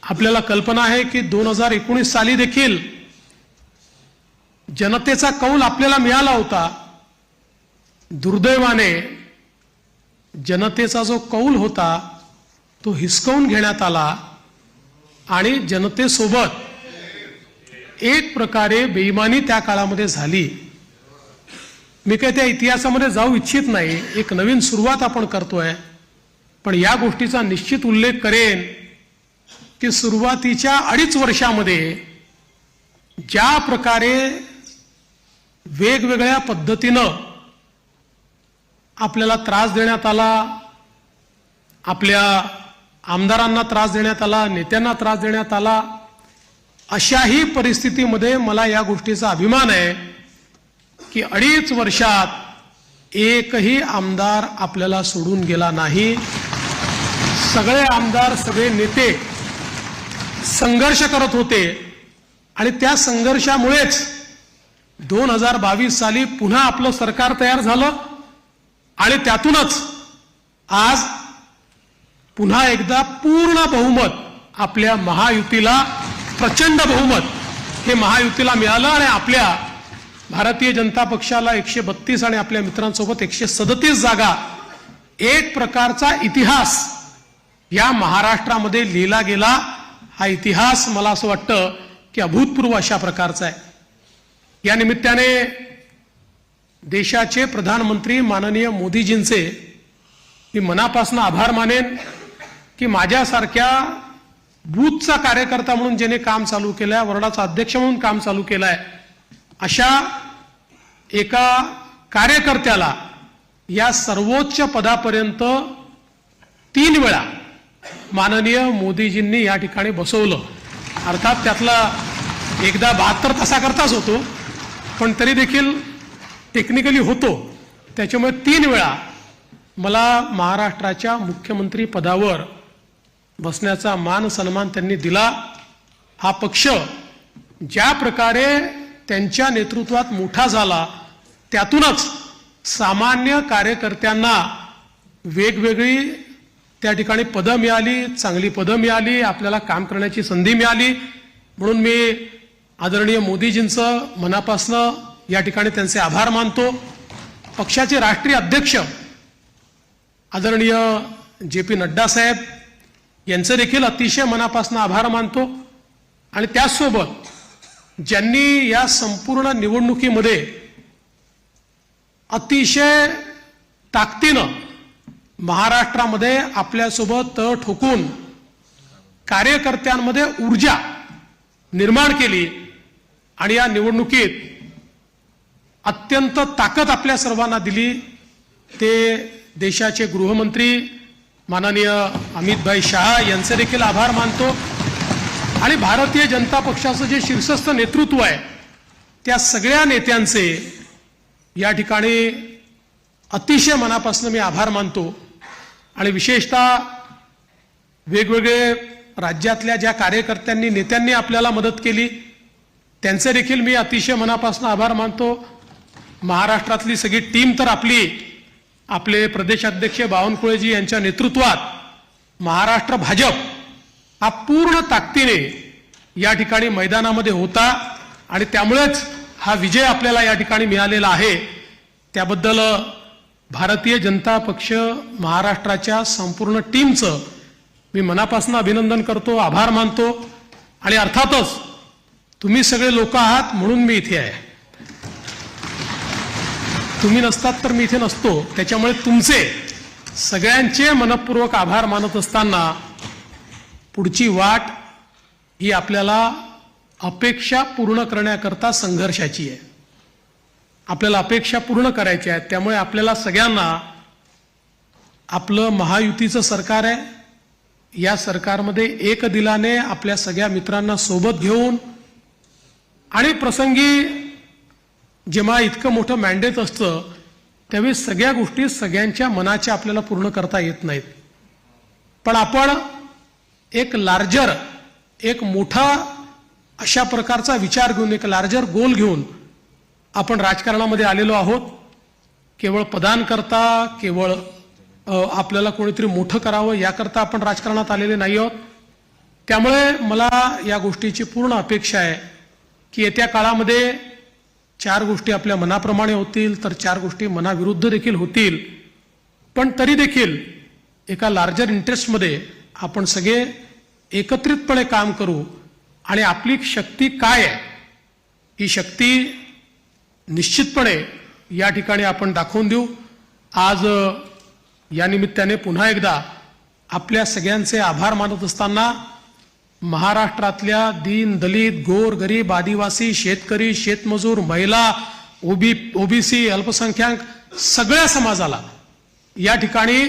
आपल्याला कल्पना आहे की 2019 साली देखील जनतेचा कौल आपल्याला मिळाला होता. दुर्दैवाने जनतेचा जो कौल होता तो हिसकावून घेण्यात आला आणि जनतेसोबत एक प्रकारे बेईमानी त्या काळामध्ये झाली. मी काही त्या इतिहासामध्ये जाऊ इच्छित नाही, एक नवीन सुरुवात आपण करतोय, पण या गोष्टीचा निश्चित उल्लेख करेन की सुरुवातीच्या 2.5 वर्षामध्ये ज्या प्रकारे वेगवेगळ्या पद्धतीनं आपल्याला त्रास देण्यात आला, आपल्या आमदारांना त्रास देण्यात आला, नेत्यांना त्रास देण्यात आला, अशाही परिस्थितीमध्ये मला या गोष्टीचा अभिमान आहे की 2.5 वर्षात एकही आमदार आपल्याला सोडून गेला नाही. सगळे आमदार, सगळे नेते संघर्ष करत होते आणि त्या संघर्षामुळेच 2022 साली पुन्हा आपलं सरकार तयार झालं आणि त्यातूनच आज पुन्हा एकदा पूर्ण बहुमत आपल्या महायुतीला, प्रचंड बहुमत हे महायुतीला मिळालं आणि आपल्या भारतीय जनता पक्षाला 132 आणि आपल्या मित्रांसोबत 137 जागा, एक प्रकारचा इतिहास या महाराष्ट्रामध्ये लिहिला गेला. हा इतिहास मला असं वाटतं की अभूतपूर्व अशा प्रकारचा आहे. या निमित्ताने देशाचे प्रधानमंत्री माननीय मोदीजींचे मी मनापासून आभार मानेन की माझ्यासारख्या बूथचा कार्यकर्ता म्हणून ज्याने काम चालू केलंय, वर्डाचा अध्यक्ष म्हणून काम चालू केलंय, अशा एका कार्यकर्त्याला या सर्वोच्च पदापर्यंत 3 वेळा माननीय मोदीजींनी या ठिकाणी बसवलं. अर्थात त्यातला एकदा 72 तासाकरताच होतो, पण तरी देखील टेक्निकली होतो. त्याच्यामुळे 3 वेळा मला महाराष्ट्राच्या मुख्यमंत्री पदावर बसण्याचा मान सन्मान त्यांनी दिला. हा पक्ष ज्या प्रकारे त्यांच्या नेतृत्वात मोठा झाला, त्यातूनच सामान्य कार्यकर्त्यांना वेगवेगळी त्या ठिकाणी पदं मिळाली, चांगली पदं मिळाली, आपल्याला काम करण्याची संधी मिळाली. म्हणून मी आदरणीय मोदीजींचं मनापासनं या ठिकाणी त्यांचे आभार मानतो. पक्षाचे राष्ट्रीय अध्यक्ष आदरणीय JP नड्डा साहेब यांचे देखील अतिशय मनापासून आभार मानतो. आणि त्याचसोबत ज्यांनी या संपूर्ण निवडणुकीमध्ये अतिशय ताकदीनं महाराष्ट्रामध्ये आपल्यासोबत तळ ठोकून कार्यकर्त्यांमध्ये ऊर्जा निर्माण केली आणि या निवडणुकीत अत्यंत ताकद आपल्या सर्वांना दिली, ते देशाचे गृहमंत्री माननीय अमितभाई शहा यांचे देखील आभार मानतो. आणि भारतीय जनता पक्षाचं जे शीर्षस्थ नेतृत्व आहे, त्या सगळ्या नेत्यांचे या ठिकाणी अतिशय मनापासून मी आभार मानतो. आणि विशेषतः वेगवेगळे राज्यातल्या ज्या कार्यकर्त्यांनी नेत्यांनी आपल्याला मदत केली, त्यांचे देखील मी अतिशय मनापासून आभार मानतो. महाराष्ट्रातली सगळी टीम तर आपले प्रदेशाध्यक्ष बावनकुळेजी यांच्या नेतृत्वात महाराष्ट्र भाजप हा पूर्ण ताकदीने या ठिकाणी मैदानामध्ये होता आणि त्यामुळेच हा विजय आपल्याला या ठिकाणी मिळालेला आहे. त्याबद्दल भारतीय जनता पक्ष महाराष्ट्राच्या संपूर्ण टीमचं मी मनापासून अभिनंदन करतो, आभार मानतो. आणि अर्थातच तुम्ही सगळे लोक आहात म्हणून मी इथे आहे. तुम्ही नसतात तर मी इथे नसतो. त्याच्यामुळे तुमचे सगळ्यांचे मनपूर्वक आभार मानत असताना पुढची वाट ही आपल्याला अपेक्षा पूर्ण करण्याकरता संघर्षाची आहे. आपल्याला अपेक्षा पूर्ण करायच्या आहेत. त्यामुळे आपल्याला सगळ्यांना आपलं महायुतीचं सरकार आहे, या सरकारमध्ये एक दिलाने आपल्या सगळ्या मित्रांना सोबत घेऊन आणि प्रसंगी जेव्हा इतकं मोठं मॅन्डेट असतं त्यावेळी सगळ्या गोष्टी सगळ्यांच्या मनाच्या आपल्याला पूर्ण करता येत नाहीत. पण आपण एक लार्जर, एक मोठा अशा प्रकारचा विचार घेऊन, एक लार्जर गोल घेऊन आपण राजकारणामध्ये आलेलो आहोत. केवळ पदांकरता, केवळ आपल्याला कोणीतरी मोठं करावं याकरता आपण राजकारणात आलेले नाही आहोत. त्यामुळे मला या गोष्टीची पूर्ण अपेक्षा आहे की येत्या काळामध्ये 4 गोष्टी आपल्या मनाप्रमाणे होतील, तर 4 गोष्टी मनाविरुद्ध देखील होतील. पण तरी देखील एका लार्जर इंटरेस्टमध्ये आपण सगळे एकत्रितपणे काम करू आणि आपली शक्ती काय आहे ही शक्ती निश्चितपणे या ठिकाणी आपण दाखवून देऊ. आज या निमित्ताने पुन्हा एकदा आपल्या सगळ्यांचे आभार मानत असताना महाराष्ट्रातल्या दीन, दलित, गोर, गरीब, आदिवासी, शेतकरी, शेतमजूर, महिला, ओबीसी, अल्पसंख्याक सगळ्या समाजाला या ठिकाणी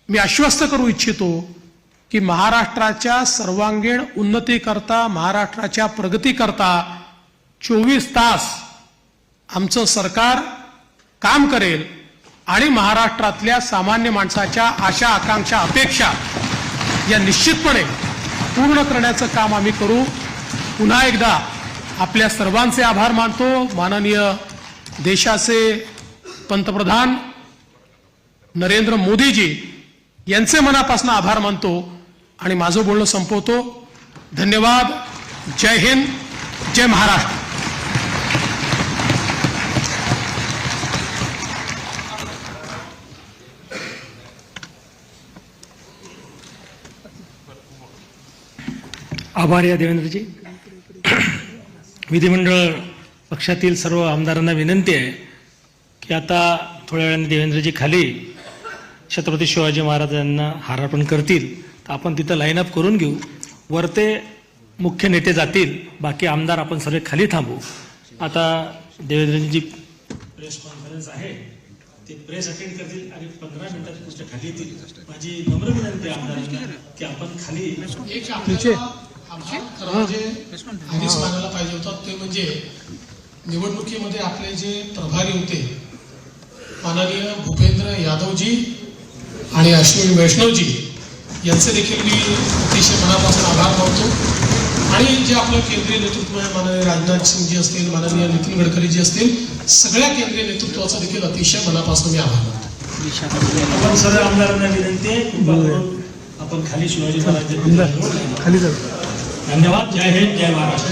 मी आश्वस्त करू इच्छितो की महाराष्ट्राच्या सर्वांगीण उन्नतीकरता, महाराष्ट्राच्या प्रगतीकरता 24 तास आमचं सरकार काम करेल आणि महाराष्ट्रातल्या सामान्य माणसाच्या आशा, आकांक्षा, अपेक्षा या निश्चितपणे पूर्ण करण्याचं काम आम्ही करू. पुन्हा एकदा आपल्या सर्वांचे आभार मानतो. माननीय देशाचे पंतप्रधान नरेंद्र मोदीजी यांचे मनापासून आभार मानतो आणि माझं बोलणं संपवतो. धन्यवाद. जय हिंद, जय महाराष्ट्र. आभारी आहे देवेंद्रजी. विधिमंडळ पक्षातील सर्व आमदारांना विनंती आहे की आता थोड्या वेळाने देवेंद्रजी खाली छत्रपती शिवाजी महाराजांना हारार्पण करतील, तर आपण तिथं लाईनअप करून घेऊ. वर ते मुख्य नेते जातील, बाकी आमदार आपण सगळे खाली थांबू. आता देवेंद्रजी प्रेस कॉन्फरन्स आहे ते प्रेस अटेंड करतील आणि 15 मिनिटात पुढच्या खाली येतील. माझी नम्र विनंती आहे आमदारांना की आपण खाली आधीच मानायला पाहिजे होतं ते म्हणजे निवडणुकीमध्ये आपले जे प्रभारी होते माननीय भूपेंद्र यादवजी आणि अश्विनी वैष्णवजी यांचे देखील मी अतिशय मनापासून आभार मानतो. आणि जे आपलं केंद्रीय नेतृत्व आहे माननीय राजनाथ सिंगजी असतील, माननीय नितीन गडकरीजी असतील, सगळ्या केंद्रीय नेतृत्वाचा देखील अतिशय मनापासून मी आभार मानतो. आपण सर्व आमदारांना विनंती आहे कृपा करून आपण खाली शिवाजी महाराज खाली जाऊ. धन्यवाद. जय हिंद, जय महाराष्ट्र.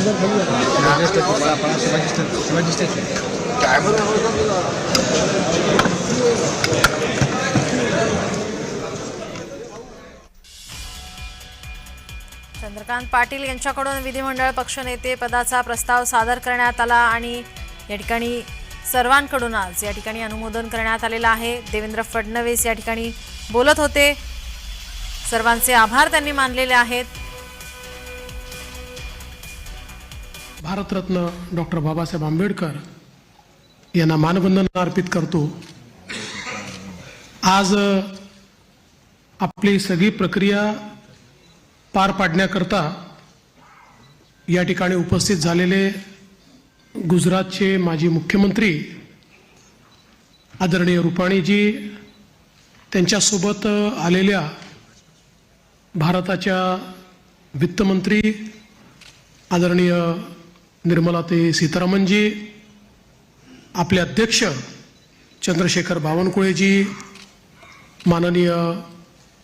चंद्रकांत पाटील यांच्याकडून विधिमंडळ पक्षनेते पदाचा प्रस्ताव सादर करण्यात आला आणि या ठिकाणी सर्वांकडून आज या ठिकाणी अनुमोदन करण्यात आलेलं आहे. देवेंद्र फडणवीस या ठिकाणी बोलत होते. सर्वांचे आभार त्यांनी मानलेले आहेत. भारतरत्न डॉक्टर बाबासाहेब आंबेडकर यांना मानवंदना अर्पित करतो. आज आपली सगळी प्रक्रिया पार पाडण्याकरता या ठिकाणी उपस्थित झालेले गुजरातचे माजी मुख्यमंत्री आदरणीय रुपाणीजी, त्यांच्यासोबत आलेल्या भारताच्या वित्तमंत्री आदरणीय निर्मलाताई सीतारामनजी, आपले अध्यक्ष चंद्रशेखर बावनकुळेजी, माननीय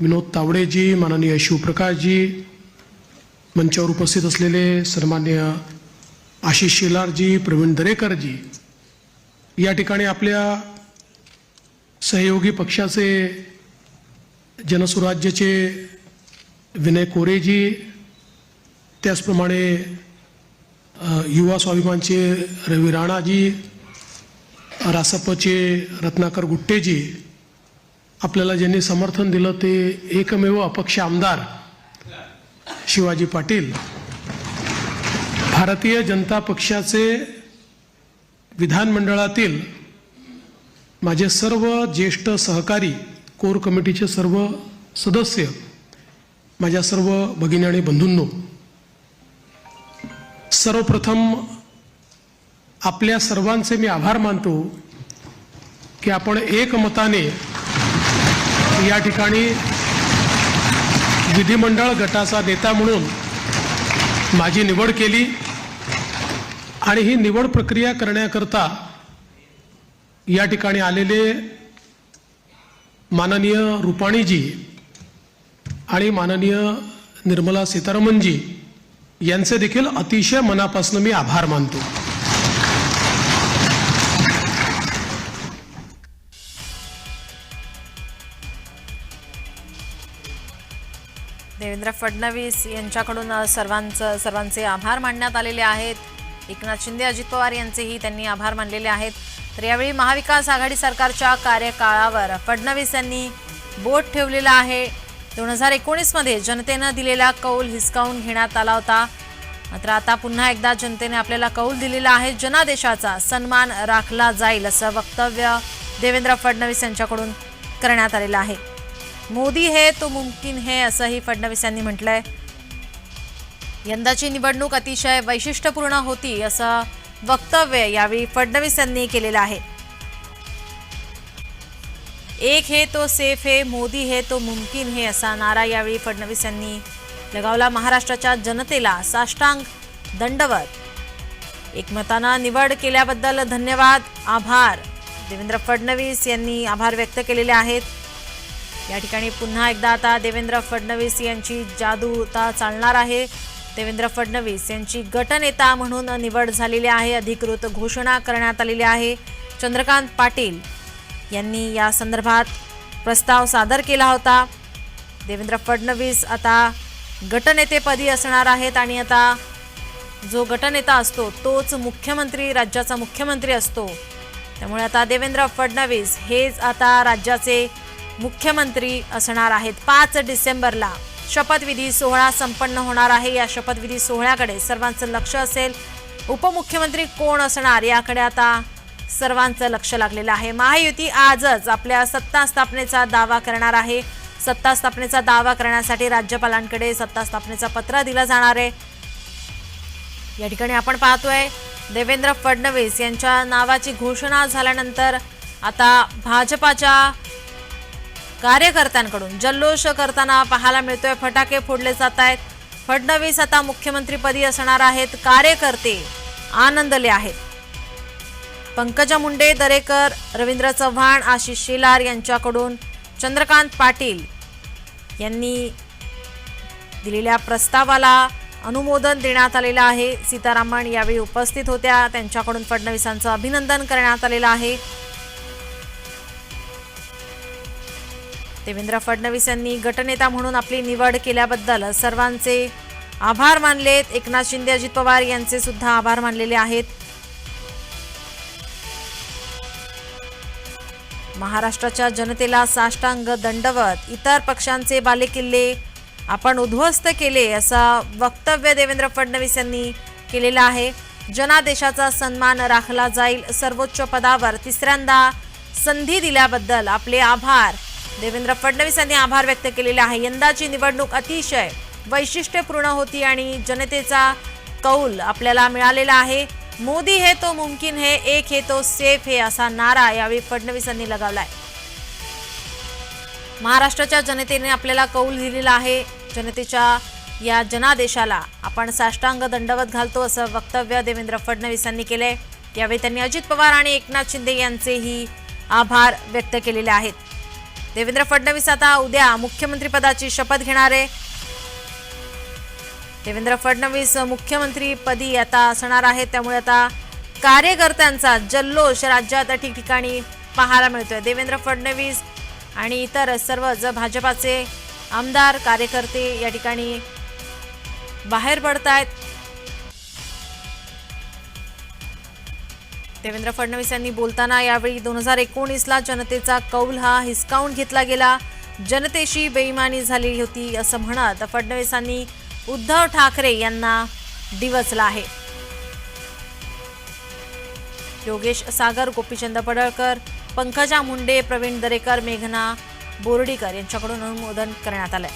विनोद तावडेजी, माननीय शिवप्रकाशजी, मंचावर उपस्थित असलेले सन्मान्य आशिष शेलारजी, प्रवीण दरेकरजी, या ठिकाणी आपल्या सहयोगी पक्षाचे जनसुराज्याचे विनय कोरेजी, त्याचप्रमाणे युवा स्वाभिमानचे रवी राणाजी, रासपचे रत्नाकर गुट्टेजी, आपल्याला ज्यांनी समर्थन दिलं ते एकमेव अपक्ष आमदार शिवाजी पाटील, भारतीय जनता पक्षाचे विधानमंडळातील माझे सर्व ज्येष्ठ सहकारी, कोर कमिटीचे सर्व सदस्य, माझ्या सर्व भगिनी आणि बंधूंनो, सर्वप्रथम आपल्या सर्वांचे मी आभार मानतो की आपण एकमताने या ठिकाणी विधिमंडळ गटाचा नेता म्हणून माझी निवड केली आणि ही निवड प्रक्रिया करण्याकरता या ठिकाणी आलेले माननीय रुपाणीजी आणि माननीय निर्मला सीतारामनजी यांचे देखील अतिशय मनापासून मी आभार मानतो. देवेंद्र फडणवीस यांच्याकडून सर्वांचे आभार मानण्यात आलेले आहेत. एकनाथ शिंदे, अजित पवार यांचेही त्यांनी आभार मानलेले आहेत. तर यावेळी महाविकास आघाडी सरकारच्या कार्यकाळावर फडणवीस यांनी बोट ठेवलेला आहे. 2019 मध्ये जनतेनं दिलेला कौल हिसकावून घेण्यात आला होता, मात्र आता पुन्हा एकदा जनतेने आपल्याला कौल दिलेला आहे. जनादेशाचा सन्मान राखला जाईल असं वक्तव्य देवेंद्र फडणवीस यांच्याकडून करण्यात आलेलं आहे. मोदी है तो मुमकिन है असंही फडणवीस यांनी म्हटलंय. यंदाची निवडणूक अतिशय वैशिष्ट्यपूर्ण होती असं वक्तव्य यावेळी फडणवीस यांनी केलेलं आहे. एक है तो सेफ है, मोदी है तो मुमकिन है असा नारा यावेळी फडणवीस यांनी लगावला. महाराष्ट्राच्या जनतेला साष्टांग दंडवत. एकमतानं निवड केल्याबद्दल धन्यवाद, आभार. देवेंद्र फडणवीस यांनी आभार व्यक्त केलेले आहेत. या ठिकाणी पुन्हा एकदा आता देवेंद्र फडणवीस यांची जादू आता चालणार आहे. देवेंद्र फडणवीस यांची गटनेता म्हणून निवड झालेली आहे. अधिकृत घोषणा करण्यात आलेली आहे. चंद्रकांत पाटील यांनी या संदर्भात प्रस्ताव सादर केला होता. देवेंद्र फडणवीस आता गटनेतेपदी असणार आहेत आणि आता जो गटनेता असतो तोच मुख्यमंत्री, राज्याचा मुख्यमंत्री असतो. त्यामुळे आता देवेंद्र फडणवीस हेच आता राज्याचे मुख्यमंत्री असणार आहेत. 5 डिसेंबरला शपथविधी सोहळा संपन्न होणार आहे. या शपथविधी सोहळ्याकडे सर्वांचं लक्ष असेल. उपमुख्यमंत्री कोण असणार याकडे आता सर्वांचं लक्ष लागलेलं आहे. महायुती आजच आपल्या सत्ता स्थापनेचा दावा करणार आहे. सत्ता स्थापनेचा दावा करण्यासाठी राज्यपालांकडे सत्ता स्थापनेचं पत्र दिलं जाणार आहे. या ठिकाणी आपण पाहतोय देवेंद्र फडणवीस यांच्या नावाची घोषणा झाल्यानंतर आता भाजपाच्या कार्यकर्त्यांकडून जल्लोष करताना पाहायला मिळतोय. फटाके फोडले जात आहेत. फडणवीस आता मुख्यमंत्रीपदी असणार आहेत. कार्यकर्ते आनंदले आहेत. पंकजा मुंडे, दरेकर, रवींद्र चव्हाण, आशिष शेलार यांच्याकडून चंद्रकांत पाटील यांनी दिलेल्या प्रस्तावाला अनुमोदन देण्यात आलेलं आहे. सीतारामन यावेळी उपस्थित होत्या. त्यांच्याकडून फडणवीसांचं अभिनंदन करण्यात आलेलं आहे. देवेंद्र फडणवीस यांनी गटनेता म्हणून आपली निवड केल्याबद्दल सर्वांचे आभार मानलेत. एकनाथ शिंदे, अजित पवार यांचे सुद्धा आभार मानलेले आहेत. महाराष्ट्राच्या जनतेला साष्टांग दंडवत, इतर पक्षांचे बालेकिल्ले आपण उद्ध्वस्त केले असं वक्तव्य देवेंद्र फडणवीस यांनी केलेलं आहे. जनादेशाचा सन्मान राखला जाईल. सर्वोच्च पदावर तिसऱ्यांदा संधी दिल्याबद्दल आपले आभार देवेंद्र फडणवीस यांनी आभार व्यक्त केलेले आहे. यंदाची निवडणूक अतिशय वैशिष्ट्यपूर्ण होती आणि जनतेचा कौल आपल्याला मिळालेला आहे. मोदी है तो मुमकिन है, एक है तो सेफ है असा नारा यावेळी फडणवीस यांनी लगावलाय. महाराष्ट्राच्या जनतेने आपल्याला कौल दिलेला आहे. जनतेच्या या जनादेशाला आपण साष्टांग दंडवत घालतो असं वक्तव्य देवेंद्र फडणवीस यांनी केलंय. यावेळी त्यांनी अजित पवार आणि एकनाथ शिंदे यांचेही आभार व्यक्त केलेले आहेत. देवेंद्र फडणवीस आता उद्या मुख्यमंत्रीपदाची शपथ घेणार आहे. देवेंद्र फडणवीस मुख्यमंत्रीपदी आता असणार आहेत. त्यामुळे आता कार्यकर्त्यांचा जल्लोष राज्यात ठिकठिकाणी पाहायला मिळतोय. देवेंद्र फडणवीस आणि इतर सर्व भाजपाचे आमदार कार्यकर्ते या ठिकाणी बाहेर पडत आहेत. देवेंद्र फडणवीस यांनी बोलताना यावेळी 2019ला जनतेचा कौल हा हिसकावून घेतला गेला, जनतेशी बेईमानी झाली होती असं म्हणत फडणवीसांनी उद्धव ठाकरे यांना डिवचलं आहे. योगेश सागर, गोपीचंद पडळकर, पंकजा मुंडे, प्रवीण दरेकर, मेघना बोर्डीकर यांच्याकडून अनुमोदन करण्यात आलंय.